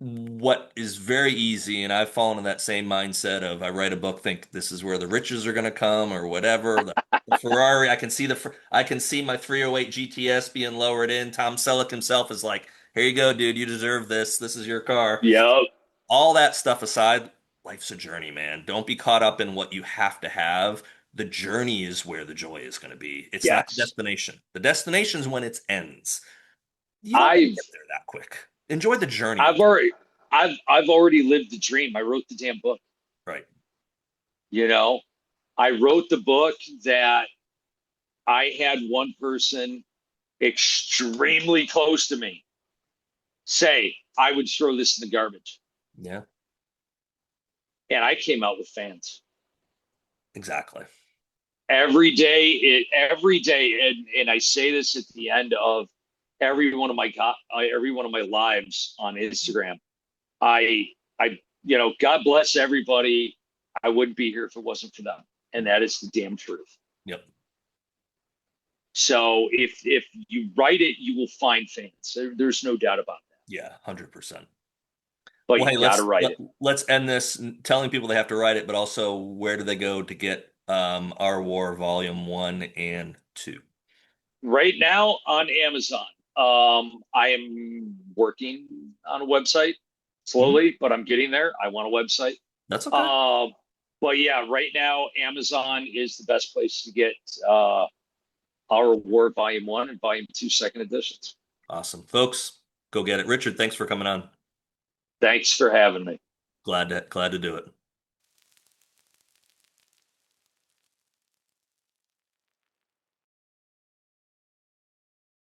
S1: what is very easy, and I've fallen in that same mindset of I write a book, think this is where the riches are going to come or whatever. The Ferrari, I can see my 308 GTS being lowered in. Tom Selleck himself is like, "Here you go, dude. You deserve this. This is your car."
S2: Yep.
S1: All that stuff aside, life's a journey, man. Don't be caught up in what you have to have. The journey is where the joy is going to be. It's not the
S2: Yes.
S1: destination. The destination's when it ends. You don't want to
S2: I've
S1: get there that quick. Enjoy the journey
S2: I've
S1: of,
S2: already I've already lived the dream. I wrote the damn book.
S1: right.
S2: You know, I wrote the book that I had one person extremely close to me say I would throw this in the garbage.
S1: Yeah.
S2: And I came out with fans.
S1: Exactly.
S2: Every day, and I say this at the end of every one of my lives on Instagram. I God bless everybody. I wouldn't be here if it wasn't for them, and that is the damn truth.
S1: Yep.
S2: So if you write it, you will find fans. There's no doubt about that.
S1: Yeah, 100%.
S2: But
S1: Well,
S2: you
S1: hey,
S2: got to write it.
S1: let's end this telling people they have to write it, but also where do they go to get Our War Volume 1 and 2?
S2: Right now on Amazon. I am working on a website
S1: Mhm.
S2: slowly, but I'm getting there. I want a website.
S1: That's okay.
S2: Um, but yeah, right now Amazon is the best place to get uh, Our War Volume One and Volume Two second editions.
S1: Awesome. Folks, go get it. Richard, thanks for coming on.
S2: Thanks for having me.
S1: Glad to do it.